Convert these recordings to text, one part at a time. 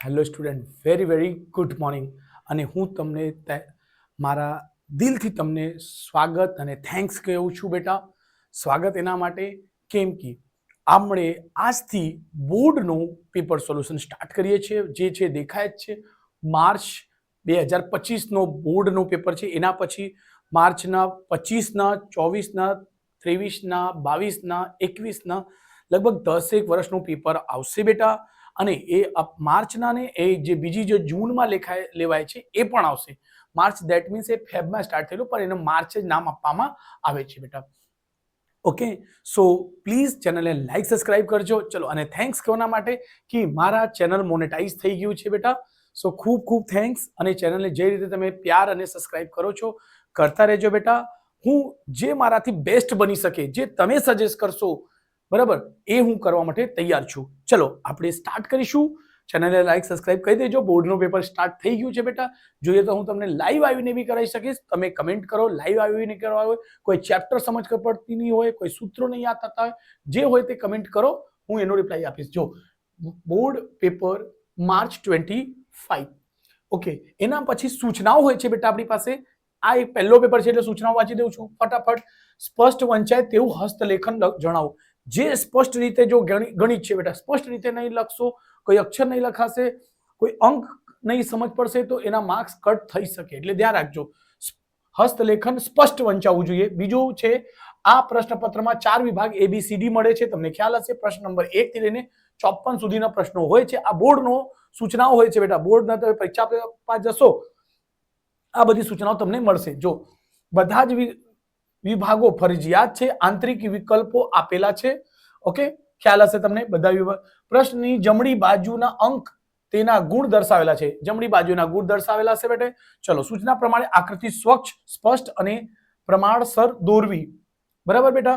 Hello student, very very good morning. અને હું તમને મારા દિલથી તમને સ્વાગત અને થેન્ક્સ કહું છું બેટા. સ્વાગત એના માટે કેમ કે આપણે આજથી બોર્ડનું પેપર સોલ્યુશન સ્ટાર્ટ કરીએ છીએ. જે છે દેખાય જ છે, માર્ચ 2025નો બોર્ડનું પેપર છે. એના પછી માર્ચના 25ના, 24ના, 23ના, 22ના, 21ના લગભગ 10 વર્ષનું પેપર આવશે બેટા. અને એ માર્ચના ને એ જે બીજી જે જૂનમાં લેવાય છે એ પણ આવશે. માર્ચ દેટ મીન્સ એ ફેબમાં સ્ટાર્ટ થયેલું, પણ એને માર્ચ જ નામ આપવામાં આવે છે બેટા. ઓકે, સો પ્લીઝ ચેનલને લાઈક સબસ્ક્રાઇબ કરજો. ચલો, અને થેન્ક્સ કોના માટે કે મારા ચેનલ મોનેટાઇઝ થઈ ગયું છે બેટા. સો ખૂબ ખૂબ થેન્ક્સ. અને ચેનલને જે રીતે તમે પ્યાર અને સબસ્ક્રાઇબ કરો છો કરતા રહેજો બેટા. હું જે મારાથી બેસ્ટ બની શકે, જે તમે સજેસ્ટ કરશો, બરાબર, એ હું કરવા માટે તૈયાર છું. ચલો આપણે સ્ટાર્ટ કરીશું. ચેનલને લાઈક સબસ્ક્રાઇબ કરી દેજો. બોર્ડનું પેપર સ્ટાર્ટ થઈ ગયું છે બેટા. જોઈએ તો હું તમને લાઈવ આવીને બી કરાવી શકીશ. તમે કમેન્ટ કરો, લાઈવ આવીને કરવા હોય, કોઈ ચેપ્ટર સમજ પડતી નહીં હોય, કોઈ સૂત્રો નહીં યાદ થતા હોય, જે હોય તે કમેન્ટ કરો, હું એનો રિપ્લાય આપીશ. જો બોર્ડ પેપર માર્ચ 25, ઓકે, એના પછી સૂચનાઓ હોય છે બેટા આપણી પાસે. આ એક પહેલો પેપર છે એટલે સૂચનાઓ વાંચી દઉં છું ફટાફટ. સ્પષ્ટ વંચાય તેવું હસ્તલેખન જણાવો. જે સ્પષ્ટ રીતે, જો ગણિત છે બેટા, સ્પષ્ટ રીતે નહીં લખશો, કોઈ અક્ષર નહીં લખાશે, કોઈ અંક નહીં સમજ પડશે તો એના માર્ક્સ કટ થઈ શકે, એટલે ધ્યાન રાખજો. હસ્તલેખન સ્પષ્ટ વંચાવવું જોઈએ. બીજું છે, આ પ્રશ્નપત્રમાં 4 વિભાગ ABCD મળે છે, તમને ખ્યાલ હશે. પ્રશ્ન નંબર 1 થી લઈને 54 સુધીના પ્રશ્નો હોય છે. આ બોર્ડનો સૂચનાઓ હોય છે બેટા. બોર્ડના તમે પરીક્ષા આપવા જશો, આ બધી સૂચનાઓ તમને મળશે. જો બધા જ વિભાગો ફરજિયાત છે. આંતરિક વિકલ્પો આપેલા છે. ઓકે, ખ્યાલ હશે તમને બધા વિભાગ. પ્રશ્નની જમણી બાજુના અંક તેના ગુણ દર્શાવેલા છે. જમણી બાજુના ગુણ દર્શાવેલા છે બેટા. ચલો, સૂચના પ્રમાણે આકૃતિ સ્વચ્છ, સ્પષ્ટ અને પ્રમાણસર દોરવી. બરાબર બેટા.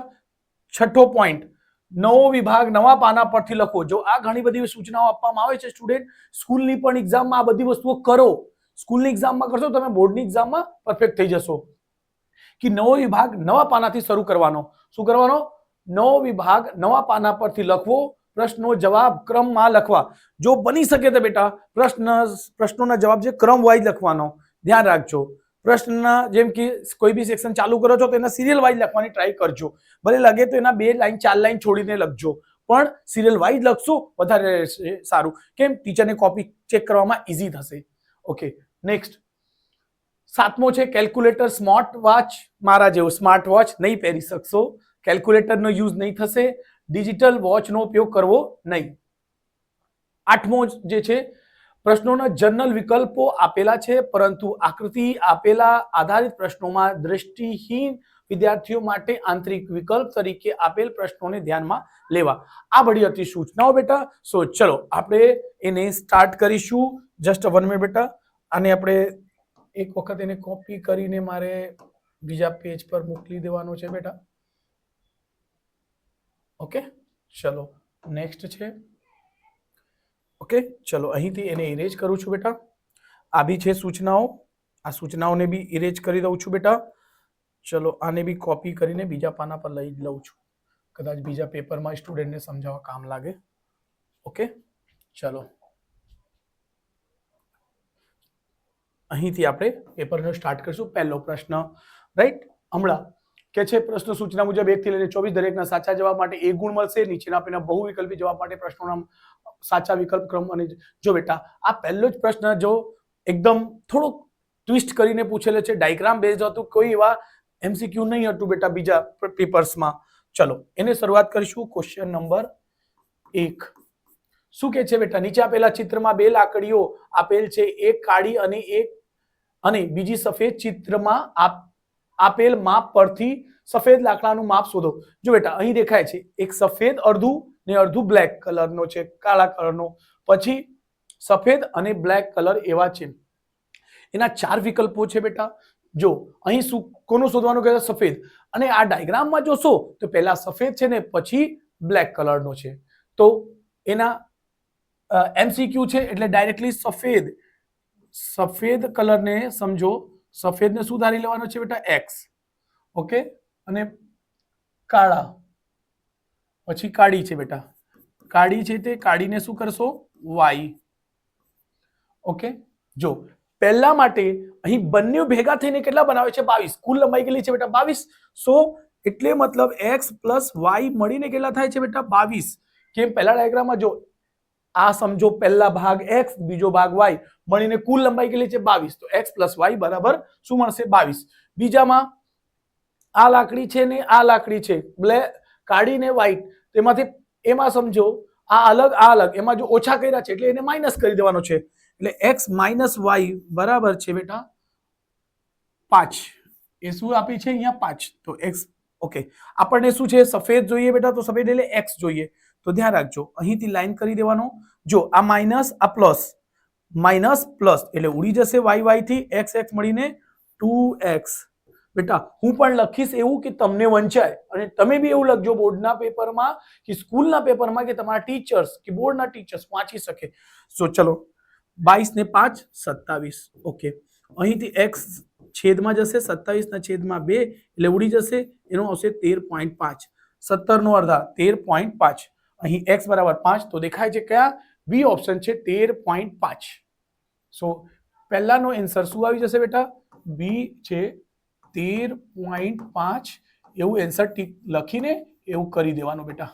છઠ્ઠો પોઈન્ટ, નવો વિભાગ નવા પાના પરથી લખો. જો આ ઘણી બધી સૂચનાઓ આપવામાં આવે છે સ્ટુડન્ટ, સ્કૂલની પણ એક્ઝામમાં આ બધી વસ્તુઓ કરો. સ્કૂલની એક્ઝામમાં કરશો તમે બોર્ડની એક્ઝામમાં પરફેક્ટ થઈ જશો. કે નવો વિભાગ નવા પાનાથી શરૂ કરવાનો. શું કરવાનો? નવો વિભાગ નવા પાના પરથી લખવો. પ્રશ્નો જવાબ ક્રમમાં લખવા. જો બની શકે તો બેટા પ્રશ્નોના જવાબ છે ક્રમ વાઇઝ લખવાનો. ધ્યાન રાખજો. પ્રશ્નના જેમ કે કોઈ બી સેક્શન ચાલુ કરો છો તો એના સિરિયલ વાઇઝ લખવાની ટ્રાય કરજો. ભલે લાગે તો એના 2 લાઈન 4 લાઈન છોડીને લખજો, પણ સિરિયલ વાઇઝ લખશો વધારે સારું. કેમ? ટીચરને કોપી ચેક કરવામાં ઈઝી થશે. ઓકે, નેક્સ્ટ 7મો છે કેલ્ક્યુલેટર. સ્માર્ટ વોચ, મારા જેવું સ્માર્ટ વોચ નહીં પહેરી શકશો. કેલ્ક્યુલેટરનો યુઝ નહીં થશે. ડિજિટલ વોચનો ઉપયોગ કરવો નહીં. 8મો જે છે, પ્રશ્નોના જનરલ વિકલ્પો આપેલા છે, પરંતુ આકૃતિ આપેલા આધારિત પ્રશ્નોમાં દ્રષ્ટિહીન વિદ્યાર્થીઓ માટે આંતરિક વિકલ્પ તરીકે આપેલ પ્રશ્નોને ધ્યાનમાં લેવા. આ બધી હતી સૂચનાઓ બેટા. સો ચલો આપણે એને સ્ટાર્ટ કરીશું. જસ્ટ 1 મિનિટ બેટા. આને આપણે એક વખત એને કોપી કરીને મારે બીજા પેજ પર મોકલી દેવાનો છે બેટા. ઓકે, ચલો નેક્સ્ટ છે. ઓકે, ચલો અહીંથી એને ઇરેજ કરું છું બેટા. આ બી છે સૂચનાઓ. આ સૂચનાઓને બી ઇરેજ કરી દઉં છું બેટા. ચલો આને બી કોપી કરીને બીજા પાના પર લઈ લઉં છું, કદાચ બીજા પેપરમાં સ્ટુડન્ટને સમજાવવા કામ લાગે. ઓકે, ચલો અહીંથી આપણે પેપરનો સ્ટાર્ટ કરીશું. પહેલો પ્રશ્ન, રાઈટ. હમણાં કે છે પ્રશ્ન સૂચના મુજબ 1 થી લઈને 24 દરેકના સાચા જવાબ માટે 1 ગુણ મળશે. નીચેના આપેલા બહુવિકલ્પી જવાબ માટે પ્રશ્નોના સાચા વિકલ્પ ક્રમ. અને જો બેટા આ પહેલો જ પ્રશ્ન જો એકદમ થોડોક ટ્વિસ્ટ કરીને પૂછેલો છે, ડાયગ્રામ બેઝડ હતું, કોઈ એવા MCQ નહીં હતું બેટા બીજા પેપર્સમાં. ચલો એને શરૂઆત કરીશું. ક્વેશ્ચન નંબર 1 શું કે છે બેટા? નીચે આપેલા ચિત્રમાં 2 લાકડીઓ આપેલ છે, એક કાળી અને બીજી સફેદ. ચિત્રમાં આપેલ માપ પરથી સફેદ લાકડાનું માપ શોધો. જો બેટા અહીં દેખાય છે એક સફેદ અડધું ને અડધું બ્લેક કલરનો છે, કાળા કલરનો. પછી સફેદ અને બ્લેક કલર એવા છે. એના 4 વિકલ્પો છે બેટા. જો અહીં કોનું શોધવાનું કહે? સફેદ. અને આ ડાયગ્રામમાં જોશો તો પહેલા સફેદ છે ને પછી બ્લેક કલરનો છે. તો એના MCQ છે એટલે ડાયરેક્ટલી સફેદ કલરને સમજો. સફેદને શું ધારી લેવાનો છે બેટા? X. ઓકે, અને કાળા પછી કાળી છે બેટા. કાળી છે તે કાળીને શું કરશો? Y. ઓકે, જો પહેલા માટે અહીં બંને ભેગા થઈને કેટલા બનાવે છે 22, કુલ લંબાઈ કેટલી છે બેટા 22. સો એટલે મતલબ x પ્લસ વાય મળીને કેટલા થાય છે બેટા 22. કેમ પહેલા ડાયાગ્રામમાં જો આ સમજો પહેલા ભાગ x બીજો ભાગ y મળીને કુલ લંબાઈ કેટલી છે 22, તો x પ્લસ વાય બરાબર શું મળશે 22. બીજામાં આ લાકડી છે ને આ લાકડી છે, બ્લેક કાળીને વ્હાઈટ, તેમાંથી એમાં સમજો આ અલગ, એમાં જો ઓછા કર્યા છે એટલે એને માઇનસ કરી દેવાનો છે, એટલે x માઇનસ વાય બરાબર છે બેટા 5. એ શું આપી છે અહીંયા 5. તો x ઓકે, આપણને શું છે સફેદ જોઈએ બેટા, તો સફેદ એટલે x જોઈએ. તો ધ્યાન રાખજો અહીંથી લાઈન કરી દેવાનો. જો આ માઇનસ આ પ્લસ, માઇનસ પ્લસ એટલે ઉડી જશે y થી x મળીને 2x. બેટા હું પણ લખીશ એવું કે તમને વંચાય, અને તમે બી એવું લખજો બોર્ડના પેપરમાં કે સ્કૂલના પેપરમાં કે તમારા ટીચર્સ કે બોર્ડના ટીચર્સ વાંચી શકે. સો ચલો 22 ને 5 27. ઓકે, અહીંથી x છેદમાં જશે 27 ના છેદમાં 2 એટલે ઉડી જશે, એનો આવશે 13.5. 17 નો અડધા 13.5. અહીં x બરાબર 5, તો દેખાય છે કયા બી ઓપ્શન છે 13.5. સો પહેલાનો આન્સર શું આવી જશે બેટા બી છે 13.5. એવું આન્સર ટીક લખીને એવું કરી દેવાનું બેટા,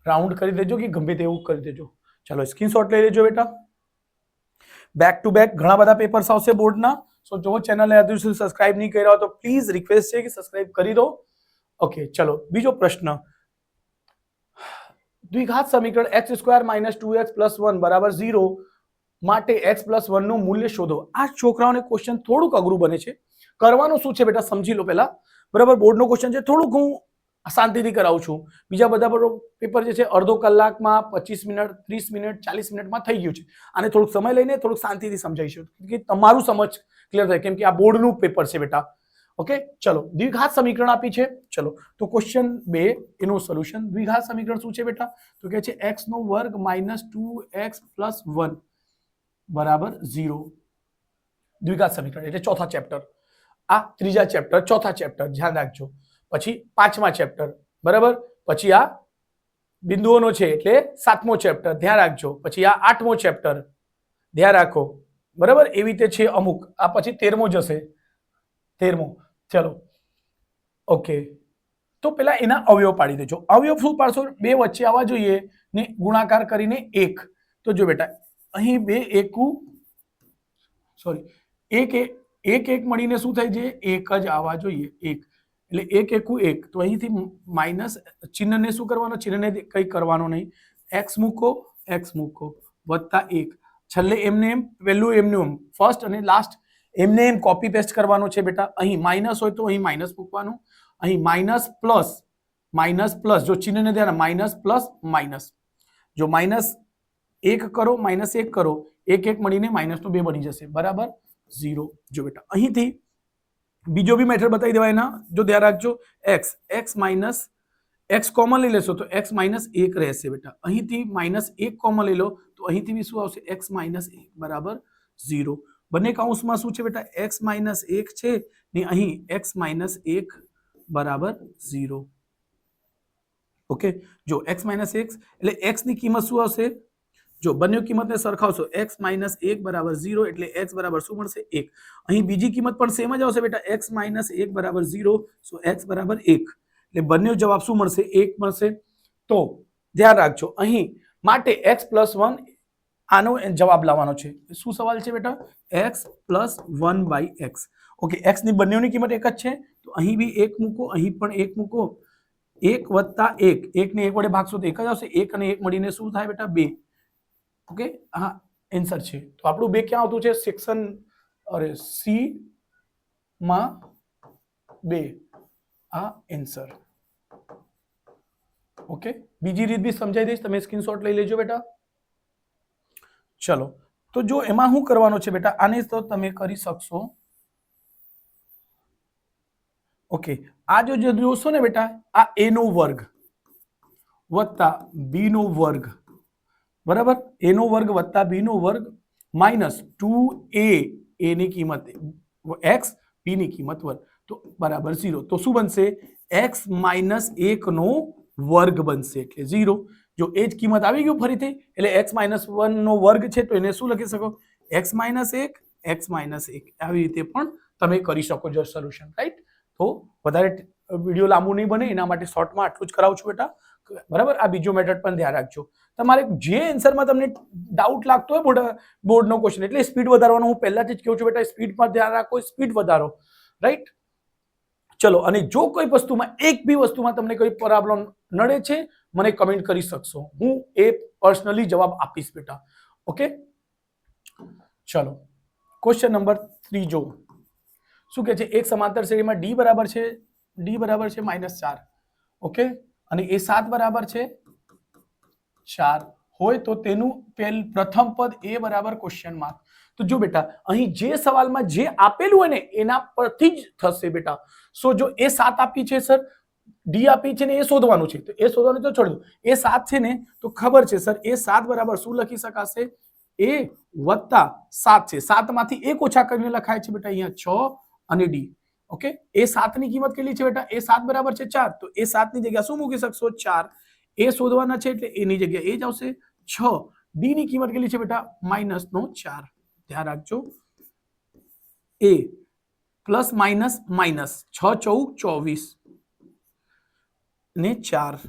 રાઉન્ડ કરી દેજો કે ગમે તે એવું કરી દેજો. ચાલો સ્ક્રીનશોટ લઈ લેજો બેટા. બેક ટુ બેક ઘણા બધા પેપર્સ આવશે બોર્ડના. સો જો ચેનલને હજુ સુધી સબસ્ક્રાઇબ નહીં કર્યા હોય તો પ્લીઝ રિક્વેસ્ટ છે કે સબસ્ક્રાઇબ કરી દો. ઓકે ચલો બીજો પ્રશ્ન, દ્વિઘાત સમીકરણ x² - 2x + 1 = 0 માટે x + 1 નું મૂલ્ય શોધો. આ છોકરાઓને ક્વેશ્ચન થોડુંક અઘરું બને છે. કરવાનું શું છે બેટા સમજી લો પહેલા, બરાબર બોર્ડનો ક્વેશ્ચન છે, થોડુંક હું શાંતિથી કરાવું છું. બીજા બધા પેપર જે છે અડધો કલાકમાં 25 મિનિટ 30 મિનિટ 40 મિનિટમાં થઈ ગયું છે. આને થોડુંક સમય લઈને થોડુંક શાંતિથી સમજાઈશું કે તમારું સમજ ક્લિયર થાય, કેમ કે આ બોર્ડનું પેપર છે બેટા. ઓકે ચલો દ્વિઘાત સમીકરણ આપી છે. ચલો તો ક્વેશ્ચન 2 એનું સોલ્યુશન. દ્વિઘાત સમીકરણ શું છે બેટા, તો કહે છે x² - 2x + 1 બરાબર 0. દ્વિઘાત સમીકરણ એટલે ચોથા ચેપ્ટર, આ ત્રીજા ચેપ્ટર ચોથા ચેપ્ટર ધ્યાન રાખજો. પછી પાંચમા ચેપ્ટર બરાબર, પછી આ બિંદુઓનો છે એટલે સાતમો ચેપ્ટર ધ્યાન રાખજો. પછી આ આઠમો ચેપ્ટર ધ્યાન રાખો બરાબર, એવી રીતે છે અમુક. આ પછી 13મો જશે, 13મો. ચલો ઓકે, તો પેલા એના અવયવ પાડી દેજો. અવયવ શું પાડશો, બે વચ્ચે આવવા જોઈએ ને ગુણાકાર કરીને 1. તો જો બેટા અહીં બે એકુ સોરી એક મળીને શું થાય છે, એક જ આવવા જોઈએ, એક એટલે એક એકુ એક. તો અહીંથી માઇનસ ચિહ્નને શું કરવાનો, ચિહ્નને કંઈ કરવાનો નહીં, x મૂકો વત્તા 1. છેલ્લે એમને એમ પહેલું એમને એમ ફર્સ્ટ અને લાસ્ટ એમને એમ કોપી પેસ્ટ કરવાનો છે બેટા. અહીં માઇનસ હોય તો અહીં માઇનસ મૂકવાનું, અહીં માઇનસ પ્લસ જો ચિહ્નને ધ્યાન માઇનસ પ્લસ માઇનસ, જો -1 કરો -1 કરો, એક મળીને -2 બની જશે બરાબર 0. જો બેટા અહીંથી બીજો બી મેથડ બતાવી દેવાય એના, જો ધ્યાન રાખજો. x માઇનસ x કોમન લઈ લેશો તો x -1 રહેશે બેટા. અહીંથી -1 કોમન લઈ લો તો અહીંથી બી શું આવશે, x -1 બરાબર 0. બંને કૌંસમાં શું છે બેટા x -1 છે ને અહીં x -1 બરાબર 0. ઓકે જો x -1 એટલે x ની કિંમત શું આવશે, જો બંને કિંમતને સરખાવશો x -1 બરાબર 0 એટલે x બરાબર શું મળશે 1. અહીં બીજી કિંમત પણ સેમ જ આવશે બેટા, x -1 બરાબર 0, સો x બરાબર 1 એટલે બંને જવાબ શું મળશે 1 મળશે. તો ધ્યાન રાખજો અહીં માટે x + 1 આનો જવાબ લાવવાનો છે. શું સવાલ છે બેટા, x + 1/x. ઓકે x ની બંનેની કિંમત એક જ છે તો અહીં બી 1 મૂકો, અહીં પણ 1 મૂકો. 1 + 1, 1 ને 1 વડે ભાગશો તો 1 જ આવશે, 1 અને 1 મળીને શું થાય બેટા 2. ઓકે હા આન્સર છે. તો આપણું 2 ક્યાં આવતું છે, સેક્શન સી માં 2 આ આન્સર. ઓકે બીજી રીત બી સમજાઈ દઈશ, તમે સ્ક્રીનશોટ લઈ લેજો બેટા. ચલો તો જો એમાં શું કરવાનું છે બેટા, આને તો તમે કરી શકશો. ઓકે આ જો જોશો ને બેટા, આ a નો વર્ગ વત્તા b નો વર્ગ બરાબર, a નો વર્ગ વત્તા b નો વર્ગ માઇનસ 2a ની કિંમત x b ની કિંમત વર્ગ તો બરાબર 0. તો શું બનશે, x -1 નો વર્ગ બનશે એટલે 0. જો એ જ કિંમત આવી ગયું ફરીથી એટલે x -1 નો વર્ગ છે તો એને શું લખી શકો, x માઇનસ 1 x માઇનસ 1 આવી રીતે પણ તમે કરી શકો છો સોલ્યુશન, રાઈટ? તો વધારે વિડીયો લાંબુ નહીં બને એના માટે શોર્ટમાં આટલું જ કરાવું છું બેટા, બરાબર? આ બીજો મેથડ પણ ધ્યાન રાખજો. તમારે જે આન્સરમાં તમને ડાઉટ લાગતો હોય બોર્ડનો ક્વેશ્ચન, એટલે સ્પીડ વધારવાનો હું પહેલાથી જ કહું છું બેટા, સ્પીડમાં ધ્યાન રાખો, સ્પીડ વધારો, રાઈટ? ચલો, અને જો કોઈ વસ્તુમાં એક બી વસ્તુમાં તમને કોઈ પ્રોબ્લેમ નડે છે મને કમેન્ટ કરી શકશો, હું એ પર્સનલી જવાબ આપીશ બેટા. ઓકે, ચલો ક્વેશ્ચન નંબર 3 જો શું કહે છે, એક સમાંતર શ્રેણીમાં d બરાબર છે -4, ઓકે, અને એ 7 બરાબર છે 4 હોય તો તેનું પ્રથમ પદ a બરાબર ક્વેશ્ચન માર્ક. તો જો બેટા અહીં જે સવાલમાં જે આપેલું હોય ને એના પરથી જ થશે બેટા. સો જો એ 7 આપી છે સર, ડી આપી છે ને એ શોધવાનું છે, તો એ શોધવાનું તો છોડી દો. એ 7 છે ને તો ખબર છે સર એ 7 બરાબર શું લખી શકાશે, a વત્તા 7 છે, 7 માંથી 1 ઓછા કરીને લખાય છે બેટા અહીંયા 6 અને ડી. ઓકે, એ 7 ની કિંમત કેટલી છે બેટા, એ 7 બરાબર છે 4, તો એ 7 ની જગ્યા શું મૂકી શકશો 4, એ શોધવાના છે એટલે એની જગ્યા એ જ આવશે 6. ડી ની કિંમત કેટલી છે બેટા -4, ધ્યાન રાખજો. એ પ્લસ માઇનસ માઇનસ 6 × 4 = 24 ને 4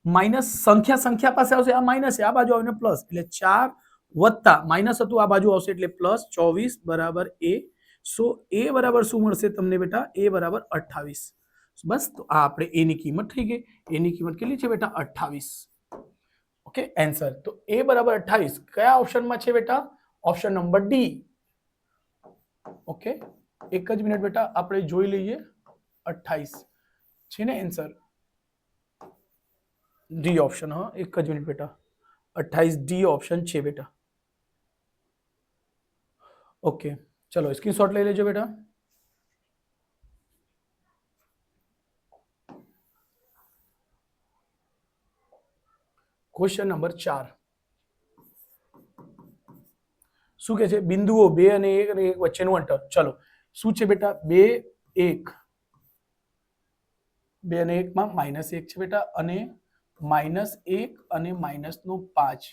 માઇનસ સંખ્યા પાસે આવશે, આ માઇનસ છે, આ બાજુ આવીને પ્લસ, એટલે 4 વત્તા માઇનસ હતું આ બાજુ આવશે એટલે પ્લસ 24 બરાબર a. સો a બરાબર શું મળશે તમને બેટા, a બરાબર 28. બસ, તો આ આપણે a ની કિંમત થઈ ગઈ. a ની કિંમત કેટલી છે બેટા 28. ઓકે, આન્સર તો a બરાબર 28 કયા ઓપ્શનમાં છે બેટા, ઓપ્શન નંબર ડી. ઓકે, એક જ મિનિટ બેટા આપણે જોઈ લઈએ, 28 છે ને આન્સર, ડી ઓપ્શન. હા, એક જ મિનિટ બેટા, 28 ડી ઓપ્શન છે બેટા. ઓકે, ચલો સ્ક્રીનશોટ લઈ લેજો બેટા. ક્વેશ્ચન નંબર 4 શું કે છે, બિંદુઓ 2 અને 1 અને 1 વચ્ચેનું અંતર. ચલો શું છે બેટા, 2 1 અને 1 માં -1 છે બેટા, અને -1 અને -5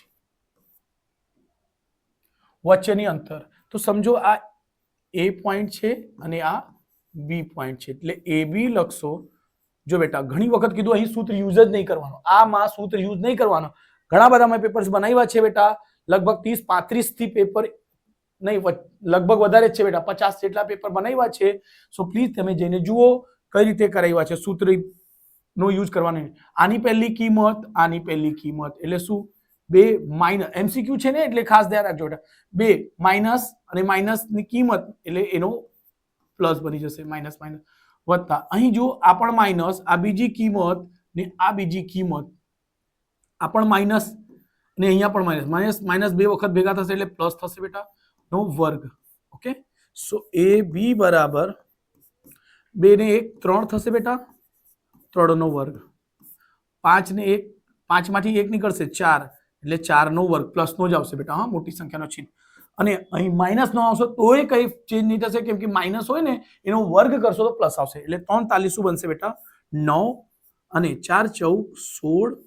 વચ્ચેની અંતર. તો સમજો આ A પોઈન્ટ છે અને આ B પોઈન્ટ છે, એટલે AB લખશો. જો બેટા ઘણી વખત કીધું અહીં સૂત્ર યુઝ જ નહીં કરવાનો, આમાં સૂત્ર યુઝ નહીં કરવાનો. ઘણા બધા મેં પેપર્સ બનાવ્યા છે બેટા, લગભગ 30-35 થી પેપર નહીં, લગભગ વધારે જ છે બેટા, 50 જેટલા પેપર બનાવ્યા છે. સો પ્લીઝ તમે જઈને જુઓ કઈ રીતે કરાવ્યા છે, સૂત્ર નો યુઝ કરવાનો નહીં. આની પહેલી કિંમત, આની પહેલી કિંમત એટલે શું, 2 માઇનસ, MCQ છે ને એટલે ખાસ ધ્યાન રાખજો બેટા, 2 માઇનસ અને માઇનસ ની કિંમત એટલે એનો પ્લસ બની જશે, માઇનસ માઇનસ વત્તા, અહીં જો આ પણ માઇનસ, આ બીજી કિંમત ને આ બીજી કિંમત, આ પણ માઇનસ ને અહીંયા પણ માઇનસ, માઇનસ માઇનસ 2 વખત ભેગા થશે એટલે પ્લસ થશે બેટા નો વર્ગ. ઓકે, સો AB બરાબર 2 ને 1 3 થશે બેટા, 3 નો વર્ગ, 5 ને 1 5 માંથી 1 નીકળશે 4 એટલે 4 નો વર્ગ, પ્લસ નો જ આવશે બેટા. હા, મોટી સંખ્યાનો ચિહ્ન, અને અહીં માઇનસ નો આવશે તોય કઈ ચેન્જ નહીં થશે, કેમ કે માઇનસ હોય ને એનો વર્ગ કરશો તો પ્લસ આવશે, એટલે 3 તાલી શું બનશે બેટા 9 અને 4 14 16.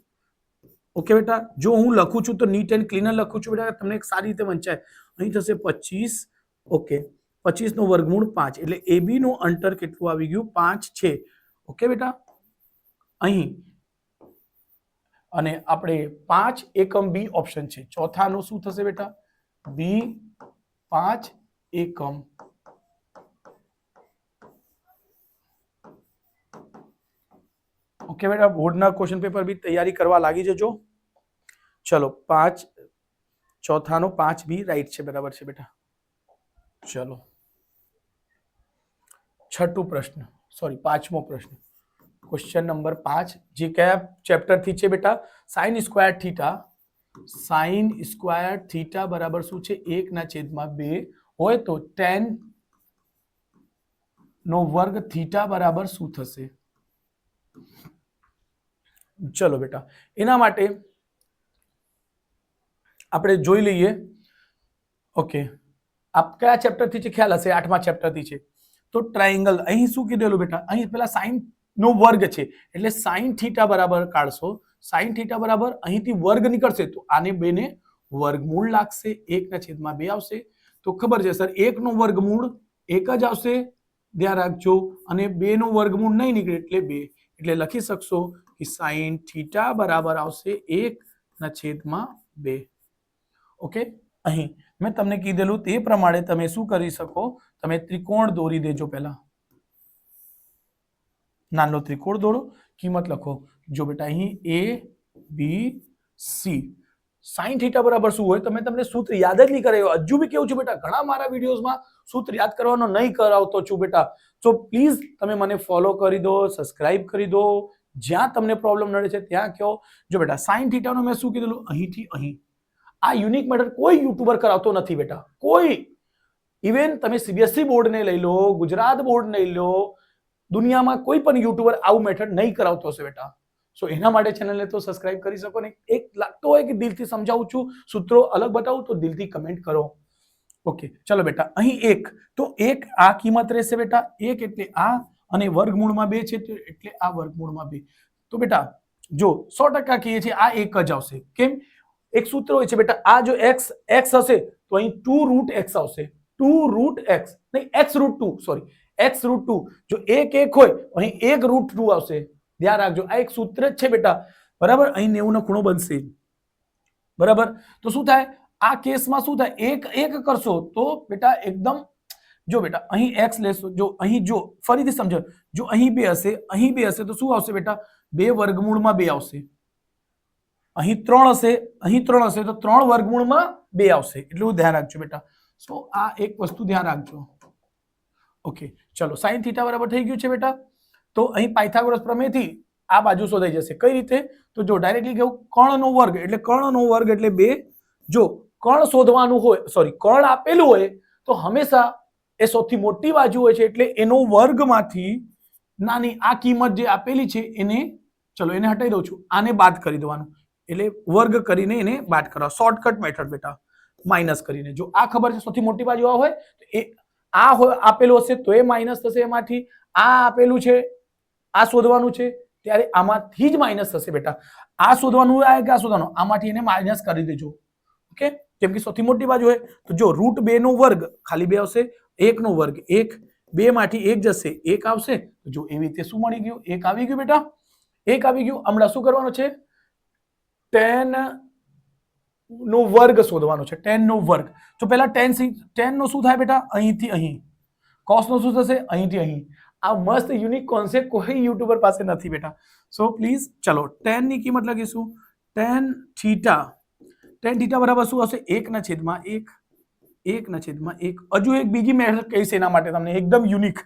ઓકે બેટા, જો હું લખું છું તો નીટ એન્ડ ક્લીનર લખું છું બેટા, તમને સારી રીતે વંચાય. અહીં થશે 25. ઓકે, 25 નો વર્ગમૂળ 5 એટલે AB નું અંતર કેટલું આવી ગયું 5 છે. ઓકે બેટા, અહીં અને આપણે 5 એકમ B ઓપ્શન છે. ચોથાનું શું થશે બેટા, B 5 એકમ. ઓકે બેટા, બોર્ડના ક્વેશ્ચન પેપર બી તૈયારી કરવા લાગી જજો. ચલો 5 ચોથાનો 5B રાઈટ છે, બરાબર છે બેટા. ચલો છઠ્ઠો પ્રશ્ન, સોરી 5મો પ્રશ્ન, ક્વેશ્ચન નંબર 5, જે કયા ચેપ્ટર થી છે બેટા, sine square theta. Sine square theta બરાબર શું છે, 1/2 હોય તો tan નો વર્ગ થીટા બરાબર શું થશે. ચલો બેટા, એના માટે આપણે જોઈ લઈએ. ઓકે, આપ કયા ચેપ્ટર થી છે ખ્યાલ હશે, 8મા ચેપ્ટર થી છે. તો ટ્રાયેંગલ, અહીં શું કીધેલું બેટા, અહીં પેલા સાઇન નો વર્ગ છે એટલે સાઇન થીટા બરાબર કાઢશો, સાઇન થીટા બરાબર અહીંથી વર્ગ નીકળશે તો આને 2 ને વર્ગમૂળ લાગશે, 1/2 આવશે. તો ખબર છે સર 1 નું વર્ગમૂળ 1 જ આવશે, ધ્યાન રાખજો, અને 2 નું વર્ગમૂળ નહીં નીકળે એટલે 2, એટલે લખી શકશો કે sin θ બરાબર આવશે 1/2. ઓકે, અહીં મેં તમને કીધેલું તે પ્રમાણે તમે શું કરી શકો, તમે ત્રિકોણ દોરી દેજો. પહેલા નાનો ત્રિકોણ દોરો, કિંમત લખો. જો બેટા અહીં ABC sin θ બરાબર શું હોય, તમે તમને સૂત્ર યાદ જ નહીં કરાયો. હજુ બી કેવું છું બેટા, ઘણા મારા વિડીયોઝમાં સૂત્ર યાદ કરવાનો નહીં કરાવતો છું બેટા. તો પ્લીઝ તમે મને ફોલો કરી દો, સબસ્ક્રાઇબ કરી દો, જ્યાં તમને પ્રોબ્લેમ નડે છે ત્યાં કહો. જો બેટા sin θ નું મેં શું કીધેલું, અહીંથી અહીં. આ યુનિક મેથડ કોઈ યુટ્યુબર કરાવતો નથી બેટા, કોઈ. ઇવન તમે સીબીએસઈ બોર્ડને લઈ લો, ગુજરાત બોર્ડને લઈ લો, દુનિયામાં કોઈ પણ યુટ્યુબર આવું મેથડ નહીં કરાવતો હશે બેટા. સો એના માટે ચેનલને તો સબસ્ક્રાઇબ કરી શકો ને. એક લાગતો હોય કે દિલથી સમજાવું છું, સૂત્રો અલગ બતાવું તો દિલથી કમેન્ટ કરો. ઓકે, ચલો બેટા, અહીં 1, તો 1 આ કિંમત રહેશે બેટા, 1 એટલે આ, અને વર્ગમૂળમાં 2 છે એટલે આ વર્ગમૂળમાં 2. તો બેટા જો 100% કહીએ છીએ આ 1 જ આવશે. કેમ? એક સૂત્ર હોય છે બેટા, આ જો x હશે તો અહીં 2√x આવશે, 2√x નહીં, x√2, સોરી, x√2. જો 1 હોય અહીં 1√2 આવશે. ધ્યાન રાખજો, આ એક સૂત્ર જ છે બેટા, બરાબર. અહીં 90 નો ખૂણો બનશે, બરાબર. તો શું થાય આ કેસમાં, શું થાય, 1 કરશો તો બેટા એકદમ, જો બેટા અહીં x લેશો, જો અહીં, જો ફરીથી સમજો, જો અહીં 2 હશે, અહીં 2 હશે તો શું આવશે બેટા, 2 વર્ગમૂળમાં 2 આવશે. અહીં 3 હશે, અહીં 3 હશે તો 3 વર્ગમૂળમાં 2 આવશે. એટલું ધ્યાન રાખજો બેટા. સો આ એક વસ્તુ ધ્યાન રાખજો. ઓકે, ચલો, sin θ બરાબર થઈ ગયું છે બેટા. તો અહીં પાયથાગોરસ પ્રમેયથી આ બાજુ શોધાઈ જશે. કઈ રીતે? તો જો ડાયરેક્ટલી કેવું, કર્ણનો વર્ગ એટલે કર્ણનો વર્ગ એટલે 2. જો કર્ણ શોધવાનું હોય, સોરી, કર્ણ આપેલું હોય તો હંમેશા એ સૌથી મોટી બાજુ હોય છે, એટલે એનો વર્ગમાંથી નાની આ કિંમત જે આપેલી છે એને, ચલો એને હટાવી દઉં છું, આને બાદ કરી દેવાનું, એટલે વર્ગ કરીને એને બાદ કરવા. શોર્ટકટ મેથડ બેટા, માઇનસ કરીને. જો આ ખબર છે સૌથી મોટી બાજુ આ હોય તો એ આ હોય આપેલું હશે તો એ માઇનસ થશે, એમાંથી આ આપેલું છે, આ શોધવાનું છે ત્યારે આમાંથી જ માઇનસ થશે બેટા. આ શોધવાનું આવે કે આ શોધવાનું, આમાંથી એને માઇનસ કરી દેજો. ઓકે, કેમ કે સૌથી મોટી બાજુ હોય તો જો √2 નો વર્ગ ખાલી 2 આવશે, 1 નો વર્ગ 1, 2 માંથી 1 જશે, 1 આવશે. જો એવી રીતે શું મળી ગયું, 1 આવી ગયું બેટા, 1 આવી ગયું. હમણાં શું કરવાનું છે, tan નો વર્ગ શોધવાનો છે, tan નો વર્ગ. તો પહેલા tan નો શું થાય બેટા, અહીંથી અહીં. cos નો શું થશે, અહીંથી અહીં. આ મસ્ત યુનિક કોન્સેપ્ટ કોઈ યુટ્યુબર પાસે નથી બેટા. સો પ્લીઝ ચલો tan ની કિંમત લખીશું, tan θ બરાબર શું આવશે, 1/1, 1/1. હજુ એક બીજી મેથડ કહીશ એના માટે તમને, એકદમ યુનિક.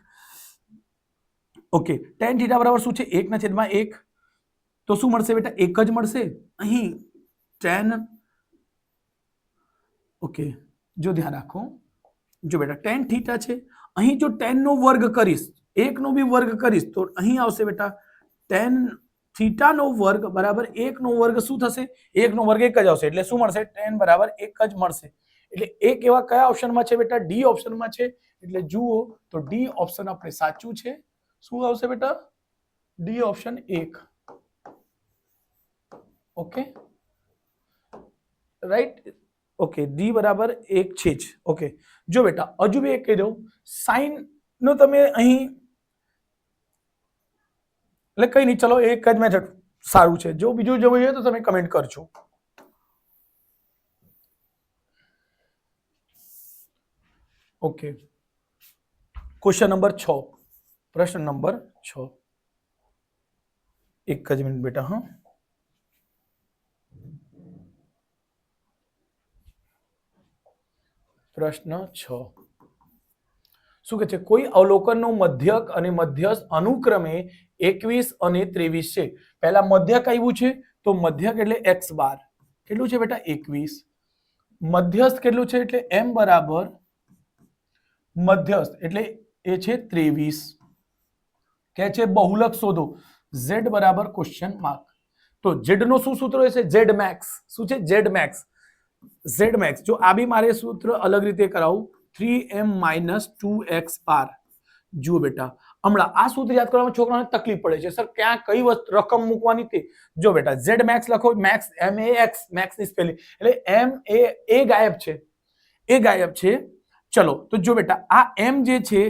ઓકે, tan θ બરાબર શું છે, 1/1. તો શું મળશે બેટા, 1 જ મળશે. અહીં tan, ઓકે, જો ધ્યાન રાખો, જો બેટા tan θ છે, અહીં જો tan નો વર્ગ કરીશ, 1 નો બી વર્ગ કરીશ તો અહીં આવશે બેટા tan θ નો વર્ગ બરાબર 1 નો વર્ગ. શું થશે, 1 નો વર્ગ 1 જ આવશે, એટલે શું મળશે, tan બરાબર 1 જ મળશે. એટલે એક એવા કયા ઓપ્શનમાં છે બેટા, ડી ઓપ્શનમાં છે. એટલે જુઓ તો ડી ઓપ્શન આપણે સાચું છે. શું આવશે બેટા, D option 1. Okay, right. Okay, D બરાબર 1 છે જ. ઓકે, જો બેટા હજુ બી એક કહી દઉં, સાઇન નો તમે અહીં, એટલે કઈ નહીં, ચલો એક જ મેથડ સારું છે. જો બીજું જોવું જોઈએ તો તમે કમેન્ટ કરજો. ઓકે, ક્વેશ્ચન નંબર 6, પ્રશ્ન નંબર 6. એક જ મિનિટ બેટા. હા, પ્રશ્ન 6 શું કહે છે, કોઈ અવલોકનનો મધ્યક અને મધ્યસ્થ અનુક્રમે 21 અને 23 છે. પહેલા મધ્યક આવ્યું છે તો મધ્યક એટલે x બાર કેટલું છે બેટા, 21. મધ્યસ્થ કેટલું છે, એટલે m બરાબર મધ્યસ્થ એટલે એ છે 23. કે છે બહુલક શોધો, z બરાબર ક્વેશ્ચન માર્ક. તો z નો શું સૂત્ર હોય છે, z max. શું છે, z max. z max જો આ બી મારે સૂત્ર અલગ રીતે કરાવું, 3m - 2x બાર. જુઓ બેટા, હમણાં આ સૂત્ર યાદ કરવામાં છોકરાઓને તકલીફ પડે છે, સર ક્યાં કઈ વસ્તુ રકમ મૂકવાની તે. જો બેટા z max લખો, max m a x, max ની સ્પેલિંગ, એટલે m એ ગાયબ છે, એ ગાયબ છે. ચલો તો જો બેટા આ m જે છે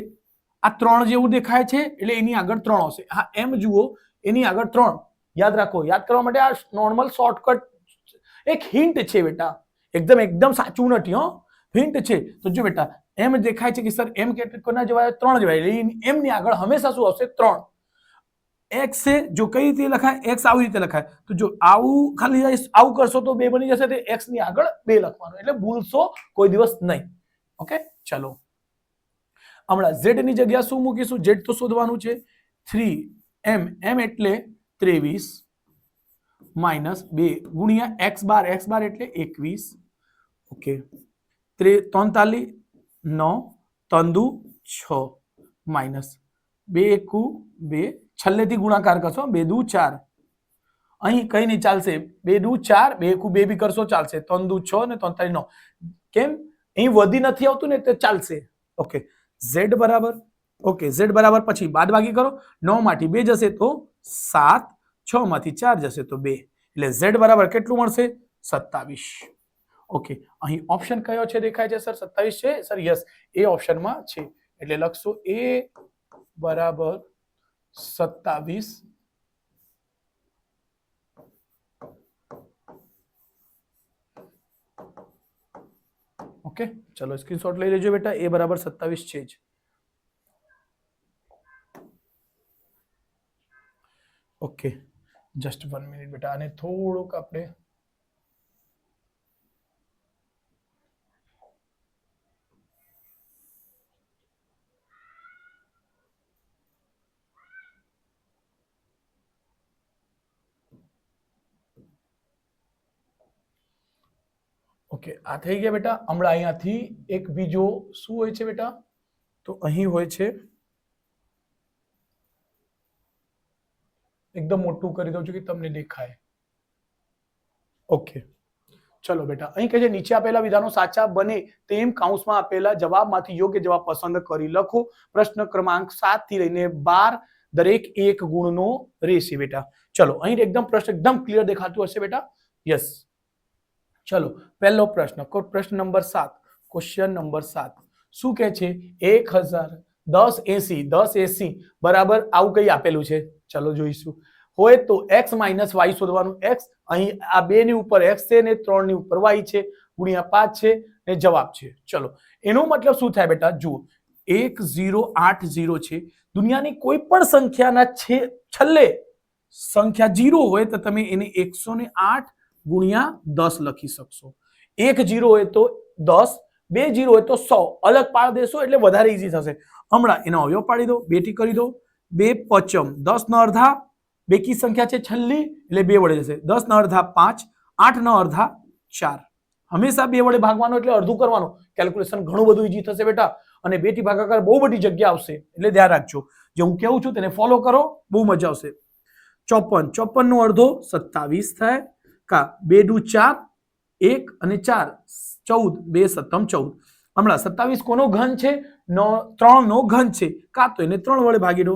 આ 3 જેવું દેખાય છે એટલે એની આગળ 3 આવશે. હા m જુઓ એની આગળ 3. યાદ રાખો, યાદ કરવા માટે આ નોર્મલ શોર્ટકટ એક હિન્ટ છે બેટા, એકદમ એકદમ સાચું નથી હો, હિન્ટ છે. તો જો બેટા m દેખાય છે કે સર m કોના જેવા 3 જેવા, એટલે m ની આગળ હંમેશા શું આવશે 3. x છે જો કઈ રીતે લખાય, x આવી રીતે લખાય, તો જો આવું ખાલી આવું કરશો તો 2 બની જશે, તો x ની આગળ 2 લખવાનું, એટલે ભૂલશો કોઈ દિવસ નહીં. ઓકે ચલો હમણાં z ની જગ્યા શું મૂકીશું, z તો શોધવાનું છે 3m, m એટલે 23 માઇનસ 2 ગુણ્યા x બાર એટલે 21. ઓકે 43 9 3 દુ 6 માઇનસ 2 એકુ 2, છેલ્લેથી ગુણાકાર કરશો 2 દુ 4, અહીં કઈ નહીં ચાલશે, 2 દુ 4, 2 એકુ 2 બી કરશો ચાલશે, 3 દુ 6 ને 3 9, કેમ અહીં વધી નથી આવતું ને તો ચાલશે. ઓકે z બરાબર, ઓકે z બરાબર પછી બાદબાકી કરો, 9 માંથી 2 જશે તો 7, 6 માંથી 4 જશે તો 2, એટલે z બરાબર કેટલું મળશે 27. ઓકે અહીં ઓપ્શન કયો છે દેખાય છે સર 27 છે સર, યસ એ ઓપ્શનમાં છે, એટલે લખશો a બરાબર 27. ઓકે ચલો સ્ક્રીનશોટ લઈ લેજો બેટા, a બરાબર 27 છે જ. ઓકે જસ્ટ 1 મિનિટ બેટા, અને થોડુંક આપણે ઓકે આ થઈ ગયા બેટા. હમણાં અહીંયાથી એક બીજો શું હોય છે બેટા, તો અહીં હોય છે, એકદમ મોટું કરી દઉં છું કે તમને દેખાય. ઓકે ચલો બેટા અહીં કહે છે નીચે આપેલા વિધાનો સાચા બને તેમ કૌંસમાં આપેલા જવાબમાંથી યોગ્ય જવાબ પસંદ કરી લખો. પ્રશ્ન ક્રમાંક 7 થી લઈને 12 દરેક એક ગુણનો રહેશે બેટા. ચલો અહીં એકદમ પ્રશ્ન એકદમ ક્લિયર દેખાતું હશે બેટા, યસ. ચલો પહેલો પ્રશ્ન, પ્રશ્ન નંબર 7, ક્વેશ્ચન નંબર 7 શું કહે છે 1080 બરાબર આવું કઈ આપેલું છે, ચલો જોઈશું. હોય તો x માઇનસ y શોધવાનું, x અહીં આ 2 ની ઉપર x છે ને 3 ની ઉપર y છે, ગુણ્યા 5 છે ને જવાબ છે. ચલો એનો મતલબ શું થાય બેટા, જુઓ 1080 છે, દુનિયાની કોઈ પણ સંખ્યાના છેલ્લે સંખ્યા 0 હોય તો તમે એને 108 ગુણ્યા 10 લખી શકશો. 1 0 હોય તો 10, 2 0 હોય તો 100, અલગ પાડ દેશો એટલે વધારે ઈઝી થશે. હમણાં એનો અવયવ પાડી દો, 2 થી કરી દો, 2 પચમ 10 નો અડધા, બેકી સંખ્યા છે છેલ્લી એટલે 2 વડે જશે, 10 નો અડધા 5, 8 નો અડધા 4, હંમેશા 2 વડે ભાગવાનો એટલે અડધું કરવાનું, કેલ્ક્યુલેશન ઘણું બધું ઈઝી થશે બેટા, અને 2 થી ભાગાકાર બહુ બધી જગ્યા આવશે, એટલે ધ્યાન રાખજો. જે હું કહું છું તેને ફોલો કરો, બહુ મજા આવશે. 54 નો અડધો 27 થાય, કા 2 દુ 4, 1 અને 4 14, 2 સત્તમ 14. હમણાં 27 કોનો ઘન છે, 3 નો ઘન છે, કા તો એને 3 વડે ભાગી દો.